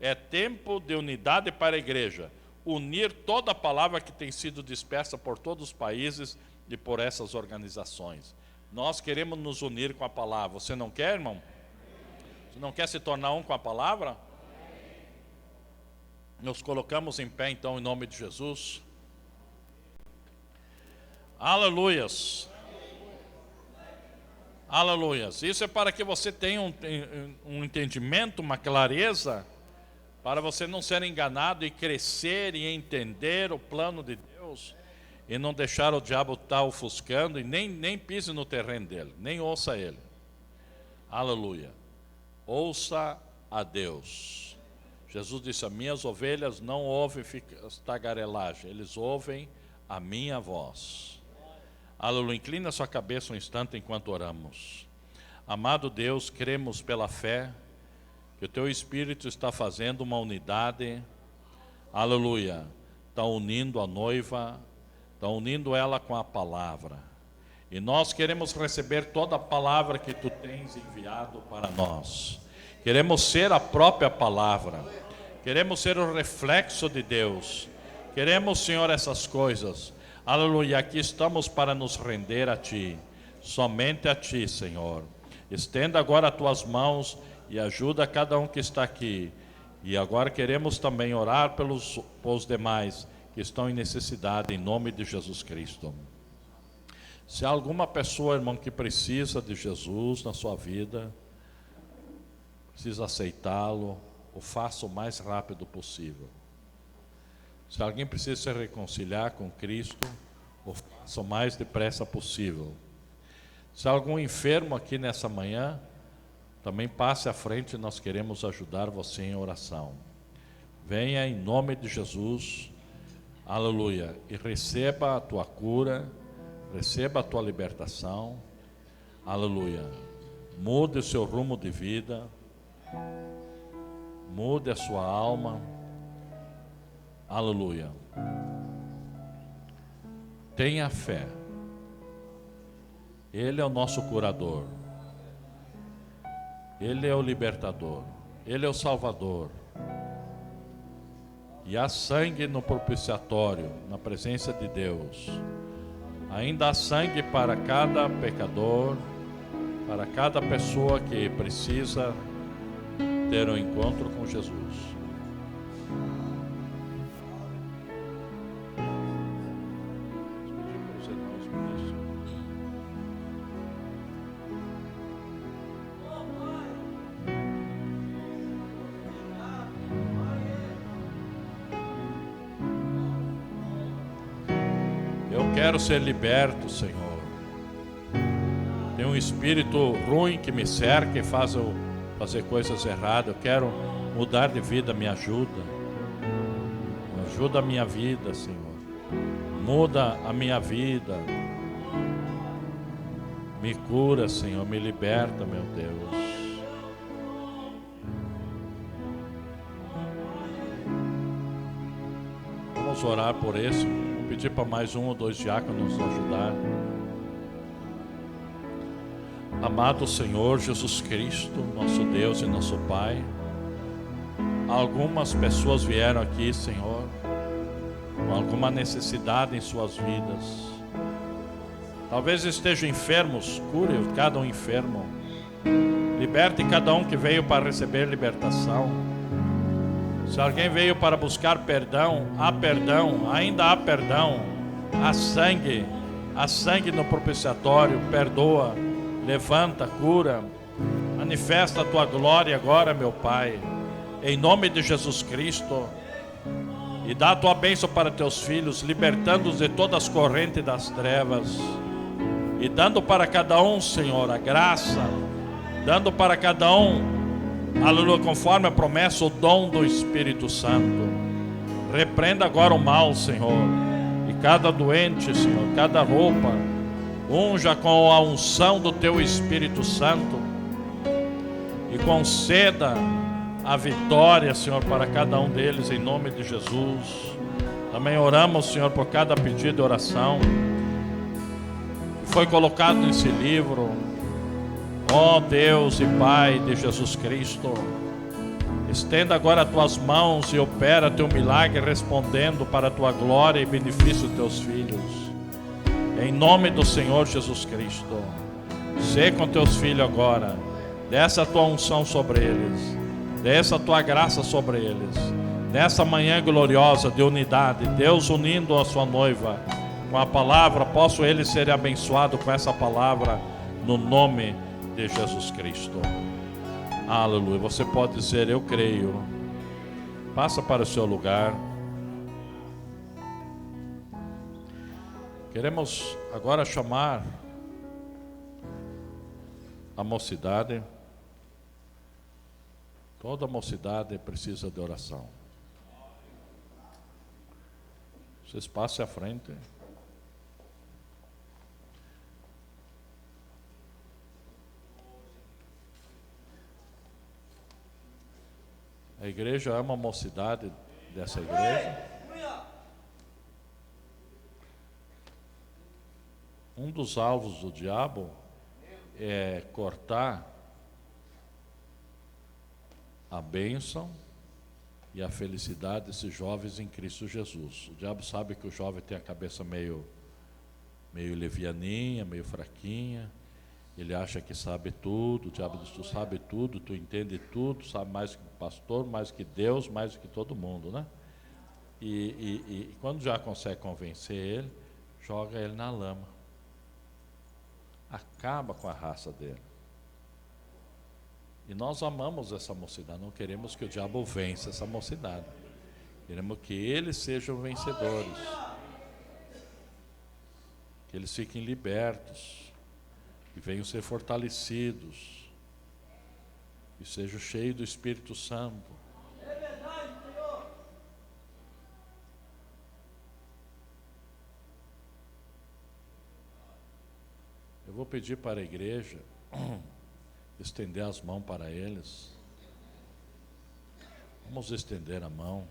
É tempo de unidade para a igreja. Unir toda a palavra que tem sido dispersa por todos os países e por essas organizações. Nós queremos nos unir com a palavra. Você não quer, irmão? Você não quer se tornar um com a palavra? Nos colocamos em pé, então, em nome de Jesus. Aleluias. Aleluias. Isso é para que você tenha um entendimento, uma clareza, para você não ser enganado e crescer e entender o plano de Deus e não deixar o diabo estar ofuscando e nem pise no terreno dele, nem ouça ele. Aleluia. Ouça a Deus. Jesus disse, as minhas ovelhas não ouvem tagarelagem, eles ouvem a minha voz. Aleluia. Inclina sua cabeça um instante enquanto oramos. Amado Deus, cremos pela fé que o Teu Espírito está fazendo uma unidade. Aleluia. Está unindo a noiva, está unindo ela com a palavra. E nós queremos receber toda a palavra que Tu tens enviado para nós. Queremos ser a própria palavra. Queremos ser o reflexo de Deus. Queremos, Senhor, essas coisas. Aleluia, aqui estamos para nos render a Ti, somente a Ti, Senhor. Estenda agora as Tuas mãos e ajuda cada um que está aqui. E agora queremos também orar pelos demais que estão em necessidade, em nome de Jesus Cristo. Se há alguma pessoa, irmão, que precisa de Jesus na sua vida, precisa aceitá-lo, o faça o mais rápido possível. Se alguém precisa se reconciliar com Cristo, o faça o mais depressa possível. Se há algum enfermo aqui nessa manhã, também passe à frente, nós queremos ajudar você em oração. Venha em nome de Jesus, aleluia, e receba a tua cura, receba a tua libertação, aleluia. Mude o seu rumo de vida, mude a sua alma, aleluia. Tenha fé. Ele é o nosso curador. Ele é o libertador. Ele é o salvador. E há sangue no propiciatório, na presença de Deus. Ainda há sangue para cada pecador, para cada pessoa que precisa ter um encontro com Jesus. Quero ser liberto, Senhor. Tem um espírito ruim que me cerca e faz eu fazer coisas erradas. Eu quero mudar de vida, me ajuda. Ajuda a minha vida, Senhor. Muda a minha vida. Me cura, Senhor. Me liberta, meu Deus. Vamos orar por isso. Pedir para mais um ou dois diáconos nos ajudar. Amado Senhor Jesus Cristo, nosso Deus e nosso Pai, algumas pessoas vieram aqui, Senhor, com alguma necessidade em suas vidas. Talvez estejam enfermos, cure cada um enfermo. Liberte cada um que veio para receber libertação. Se alguém veio para buscar perdão, ainda há perdão. Há sangue no propiciatório, perdoa, levanta, cura. Manifesta a tua glória agora, meu Pai, em nome de Jesus Cristo. E dá a tua bênção para teus filhos, libertando-os de todas as correntes das trevas. E dando para cada um, Senhor, a graça. Dando para cada um, aleluia, conforme a promessa, o dom do Espírito Santo. Repreenda agora o mal, Senhor. E cada doente, Senhor, cada roupa, unja com a unção do teu Espírito Santo. E conceda a vitória, Senhor, para cada um deles, em nome de Jesus. Também oramos, Senhor, por cada pedido de oração que foi colocado nesse livro. Ó Deus e Pai de Jesus Cristo, estenda agora as tuas mãos e opera teu milagre, respondendo para a tua glória e benefício dos teus filhos. Em nome do Senhor Jesus Cristo, sê com teus filhos agora. Desça a tua unção sobre eles, desça a tua graça sobre eles. Nessa manhã gloriosa de unidade, Deus unindo a sua noiva com a palavra, posso eles serem abençoados com essa palavra, no nome de Jesus Cristo. Aleluia. Você pode dizer: eu creio. Passa para o seu lugar. Queremos agora chamar a mocidade. Toda mocidade precisa de oração. Vocês passem à frente. A igreja ama a mocidade dessa igreja. Um dos alvos do diabo é cortar a bênção e a felicidade desses jovens em Cristo Jesus. O diabo sabe que o jovem tem a cabeça meio levianinha, meio fraquinha. Ele acha que sabe tudo. O diabo diz: tu sabe tudo, tu entende tudo, sabe mais que o pastor, mais que Deus, mais que todo mundo, né? E quando já consegue convencer ele, joga ele na lama. Acaba com a raça dele. E nós amamos essa mocidade, não queremos que o diabo vença essa mocidade. Queremos que eles sejam vencedores. Que eles fiquem libertos. Que venham ser fortalecidos. Que sejam cheios do Espírito Santo. Eu vou pedir para a igreja estender as mãos para eles. Vamos estender a mão.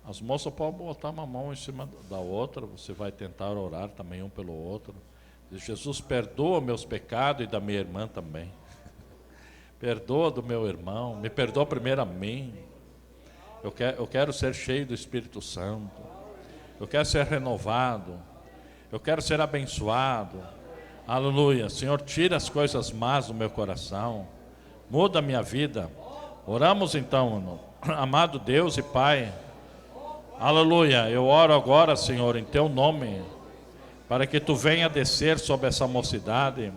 As moças podem botar uma mão em cima da outra. Você vai tentar orar também um pelo outro. Diz: Jesus, perdoa meus pecados e da minha irmã também. Perdoa do meu irmão. Me perdoa primeiro a mim. Eu quero ser cheio do Espírito Santo. Eu quero ser renovado. Eu quero ser abençoado. Aleluia. Senhor, tira as coisas más do meu coração. Muda a minha vida. Oramos então, amado Deus e Pai. Aleluia. Eu oro agora, Senhor, em teu nome, para que tu venha descer sobre essa mocidade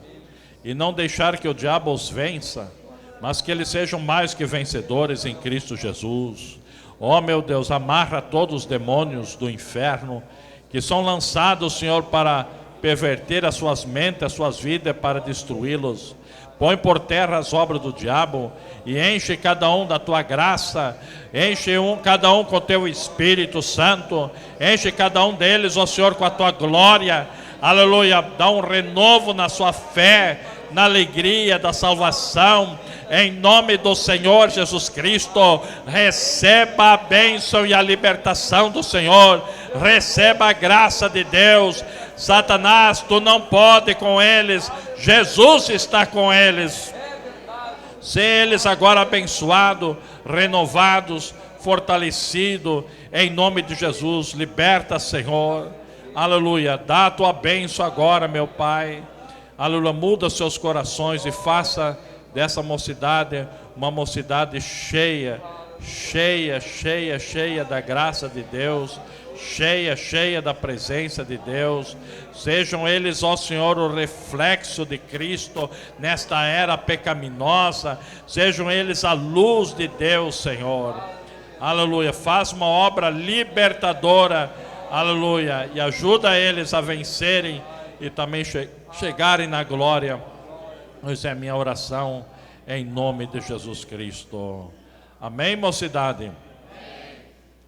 e não deixar que o diabo os vença, mas que eles sejam mais que vencedores em Cristo Jesus. Ó meu Deus, amarra todos os demônios do inferno que são lançados, Senhor, para perverter as suas mentes, as suas vidas, para destruí-los. Põe por terra as obras do diabo e enche cada um da tua graça, enche cada um com o teu Espírito Santo, enche cada um deles, ó Senhor, com a tua glória. Aleluia. Dá um renovo na sua fé, na alegria da salvação, em nome do Senhor Jesus Cristo. Receba a bênção e a libertação do Senhor, receba a graça de Deus. Satanás, tu não pode com eles, Jesus está com eles. Se eles agora abençoados, renovados, fortalecidos, em nome de Jesus. Liberta, Senhor. Aleluia. Dá a tua bênção agora, meu Pai. Aleluia. Muda seus corações e faça dessa mocidade uma mocidade cheia cheia, cheia, cheia da graça de Deus, cheia, cheia da presença de Deus. Sejam eles, ó Senhor, o reflexo de Cristo nesta era pecaminosa. Sejam eles a luz de Deus, Senhor. Aleluia. Faz uma obra libertadora, aleluia, e ajuda eles a vencerem e também chegarem na glória. Essa é a minha oração, em nome de Jesus Cristo. Amém, mocidade?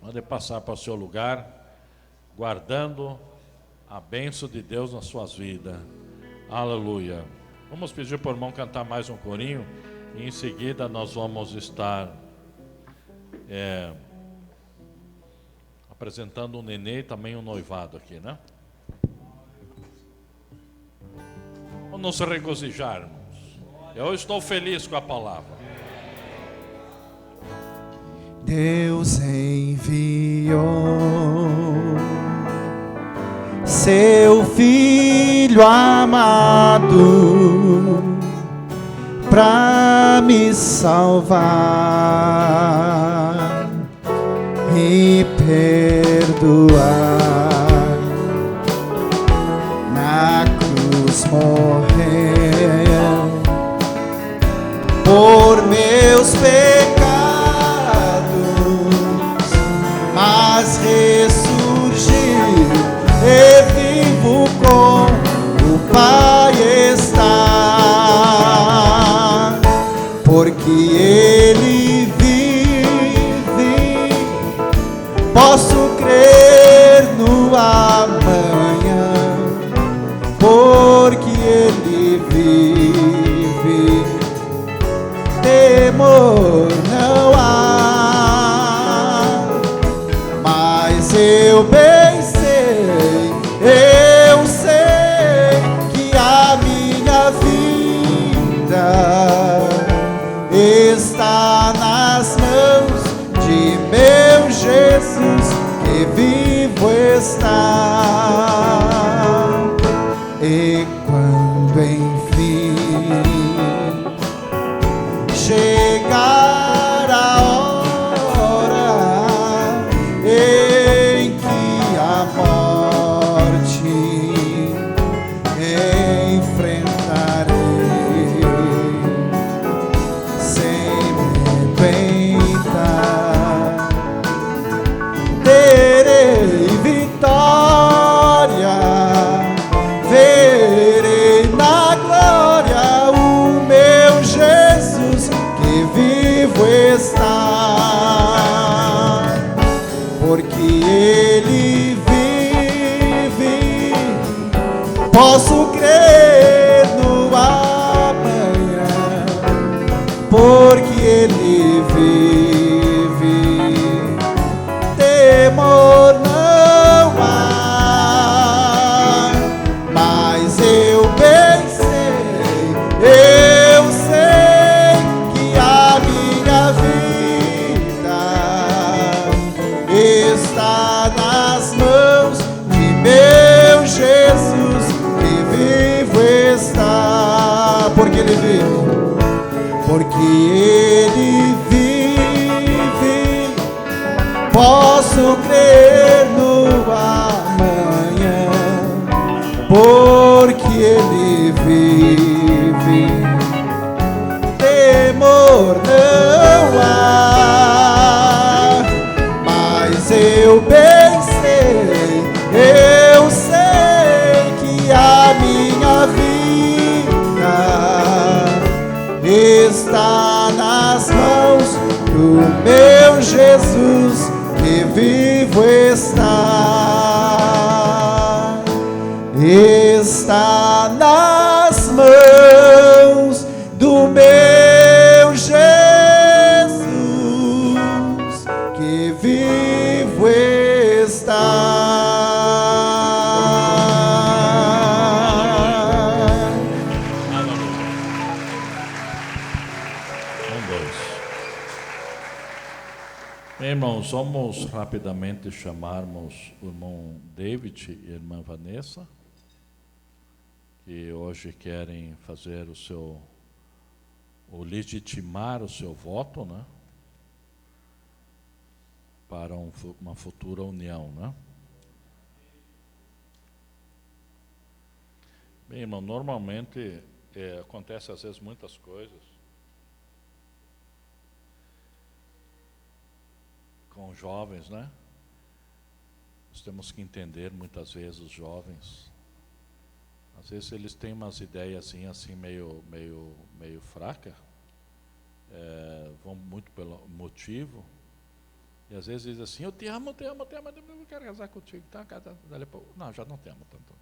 Pode passar para o seu lugar, guardando a bênção de Deus nas suas vidas. Aleluia. Vamos pedir para o irmão cantar mais um corinho, e em seguida nós vamos estar apresentando um nenê e também um noivado aqui, né? Vamos nos regozijarmos. Eu estou feliz com a palavra. Deus enviou seu Filho amado para me salvar e perdoar. Na cruz morreu por meus pecados, mas ressurgiu e vivo com o Pai está, porque Ele vive, posso crer no amanhã, porque Ele vive, temor não há, mas eu bem sei, eu sei que a minha vida está nas mãos de meu Jesus, que vivo está. E quando enfim chegar a hora em que a morte enfrentarei, sem rebentar, terei vitória, verei na glória o meu Jesus, que vivo está, porque Ele vive, posso crer no amanhã, porque Ele vive, temor não há, mas eu bem sei, eu sei que a minha vida está nas mãos de meu Jesus, que vivo está, porque Ele vive, porque Ele vive, posso crer no amanhã, porque Ele vive, temor não há, mas eu bem sei, eu sei que a minha vida está nas mãos do meu Jesus, que vivo está nas mãos do meu Jesus, que vivo está. Irmãos, vamos rapidamente chamarmos o irmão David e a irmã Vanessa, que hoje querem fazer ou legitimar o seu voto, né? para uma futura união, né? Bem, irmão, normalmente acontece às vezes muitas coisas com jovens, né? Nós temos que entender muitas vezes os jovens. Às vezes eles têm umas ideias assim meio fraca, vão muito pelo motivo, e às vezes dizem assim: eu te amo, eu quero casar contigo, tá? Não, já não te amo tanto.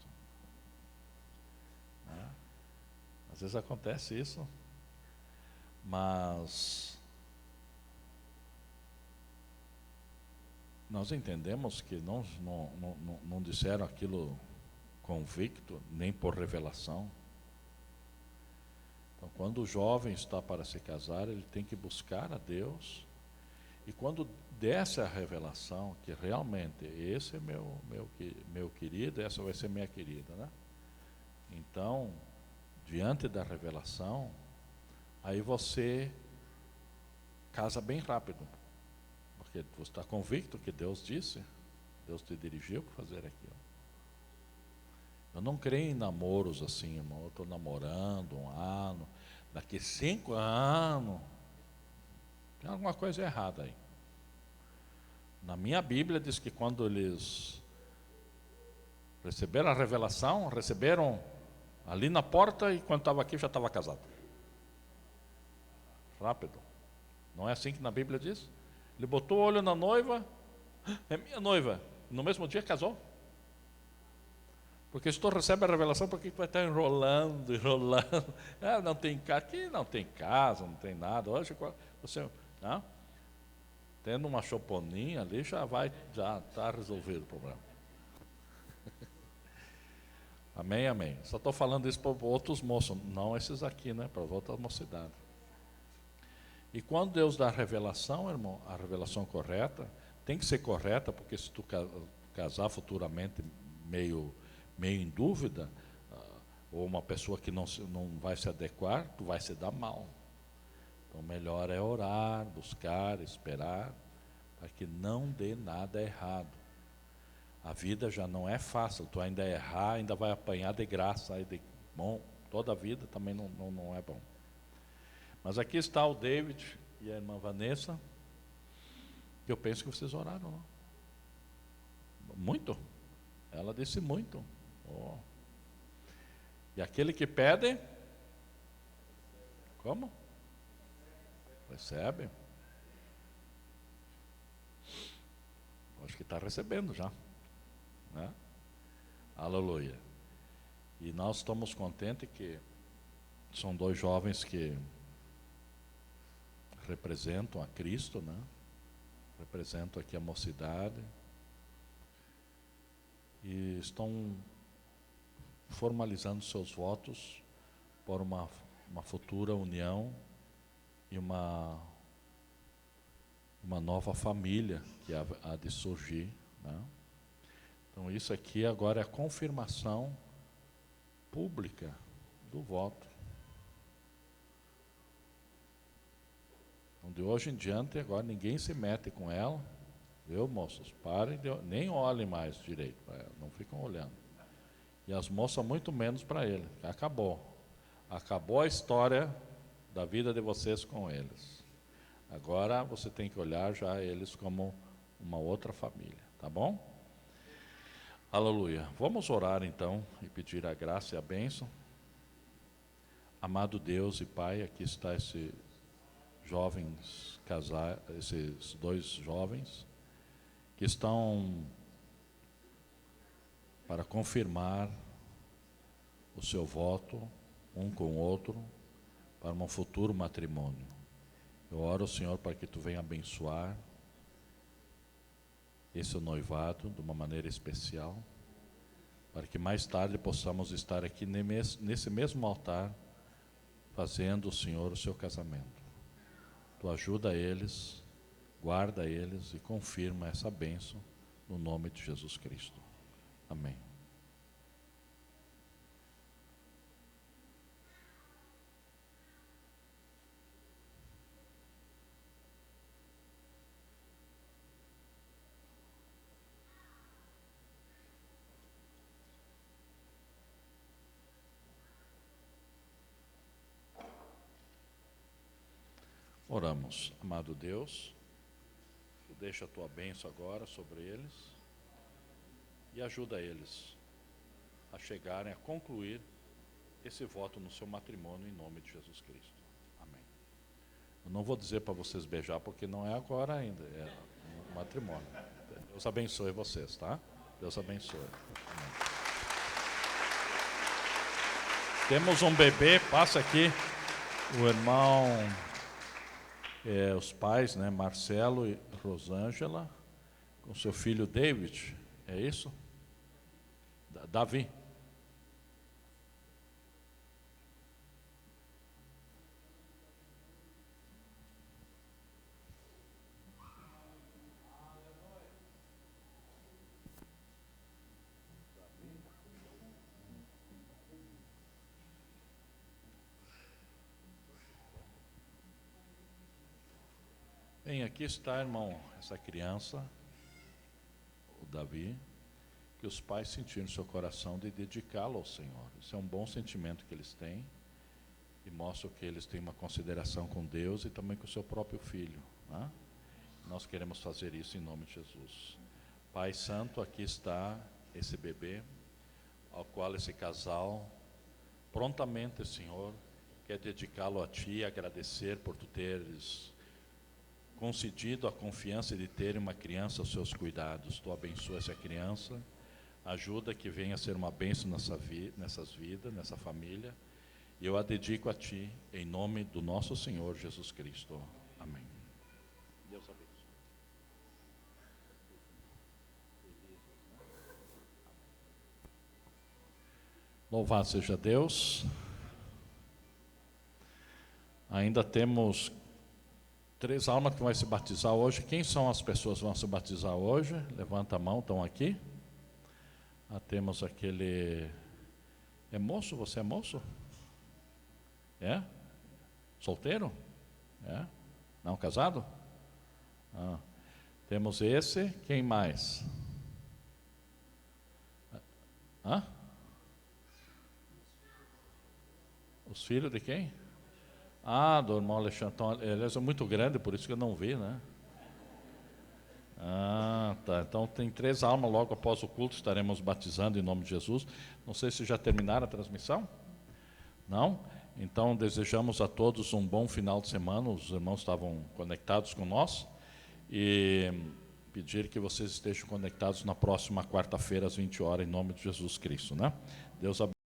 Às vezes acontece isso, mas nós entendemos que não disseram aquilo convicto, nem por revelação. Então, quando o jovem está para se casar, ele tem que buscar a Deus, e quando desce a revelação que realmente esse é meu querido, essa vai ser minha querida, né? Então, diante da revelação, aí você casa bem rápido, porque você está convicto que Deus disse, Deus te dirigiu para fazer aquilo. Eu não creio em namoros assim, irmão. Eu estou namorando 1 ano, daqui 5 anos, tem alguma coisa errada aí. Na minha Bíblia diz que quando eles receberam a revelação, receberam ali na porta, e quando estava aqui já estava casado. Rápido. Não é assim que na Bíblia diz? Ele botou o olho na noiva, é minha noiva, no mesmo dia casou. Porque se tu recebe a revelação, por que tu vai estar enrolando? Não tem aqui não tem casa, não tem nada. Hoje você, não? Tendo uma choponinha ali, já está resolvido o problema. Amém, amém. Só estou falando isso para outros moços, não esses aqui, né? Para outra mocidade. E quando Deus dá a revelação, irmão, a revelação correta, tem que ser correta, porque se tu casar futuramente meio em dúvida, ou uma pessoa que não vai se adequar, tu vai se dar mal. Então melhor é orar, buscar, esperar, para que não dê nada errado. A vida já não é fácil, tu ainda errar, ainda vai apanhar de graça, bom, toda a vida também não é bom. Mas aqui está o David e a irmã Vanessa, que eu penso que vocês oraram, não? Muito. Ela disse muito. Oh. E aquele que pede, como? Recebe. Acho que está recebendo já, né? Aleluia. E nós estamos contentes que são 2 jovens que representam a Cristo, né? Representam aqui a mocidade e estão formalizando seus votos por uma futura união e uma nova família que há de surgir, né? Então isso aqui agora é a confirmação pública do voto. Então, de hoje em diante, agora ninguém se mete com ela, viu, moços? Parem, nem olhem mais direito para ela, não ficam olhando. E as moças muito menos para ele. Acabou a história da vida de vocês com eles. Agora você tem que olhar já eles como uma outra família, tá bom? Aleluia. Vamos orar então e pedir a graça e a bênção. Amado Deus e Pai, aqui está esses 2 jovens que estão para confirmar o seu voto, um com o outro, para um futuro matrimônio. Eu oro, Senhor, para que Tu venha abençoar esse noivado de uma maneira especial, para que mais tarde possamos estar aqui nesse mesmo altar, fazendo, Senhor, o seu casamento. Tu ajuda eles, guarda eles e confirma essa bênção no nome de Jesus Cristo. Amém. Oramos. Amado Deus, tu deixa a tua bênção agora sobre eles e ajuda eles a chegarem a concluir esse voto no seu matrimônio em nome de Jesus Cristo. Amém. Eu não vou dizer para vocês beijar porque não é agora ainda, é um matrimônio. Deus abençoe vocês, tá? Deus abençoe. Amém. Temos um bebê, passa aqui o irmão, os pais, né, Marcelo e Rosângela, com seu filho David, é isso? Davi. Bem, aqui está, irmão, essa criança, o Davi, que os pais sentiram no seu coração de dedicá-lo ao Senhor. Isso é um bom sentimento que eles têm e mostra que eles têm uma consideração com Deus e também com o seu próprio filho, né? Nós queremos fazer isso em nome de Jesus. Pai Santo, aqui está esse bebê, ao qual esse casal, prontamente, Senhor, quer dedicá-lo a Ti e agradecer por Tu teres concedido a confiança de ter uma criança aos seus cuidados. Tu abençoa essa criança, ajuda que venha a ser uma bênção nessas vidas, nessa família, e eu a dedico a Ti, em nome do nosso Senhor Jesus Cristo. Amém. Deus abençoe. Louvado seja Deus. Ainda temos 3 almas que vão se batizar hoje. Quem são as pessoas que vão se batizar hoje? Levanta a mão, estão aqui. Temos aquele... É moço? Você é moço? É? Solteiro? É? Não, casado? Temos esse. Quem mais? Os filhos de quem? Do irmão Alexandre. Então, ele é muito grande, por isso que eu não vi, né? Tá. Então tem 3 almas, logo após o culto estaremos batizando em nome de Jesus. Não sei se já terminaram a transmissão. Não? Então desejamos a todos um bom final de semana. Os irmãos estavam conectados com nós. E pedir que vocês estejam conectados na próxima quarta-feira às 20 horas em nome de Jesus Cristo, né? Deus abençoe.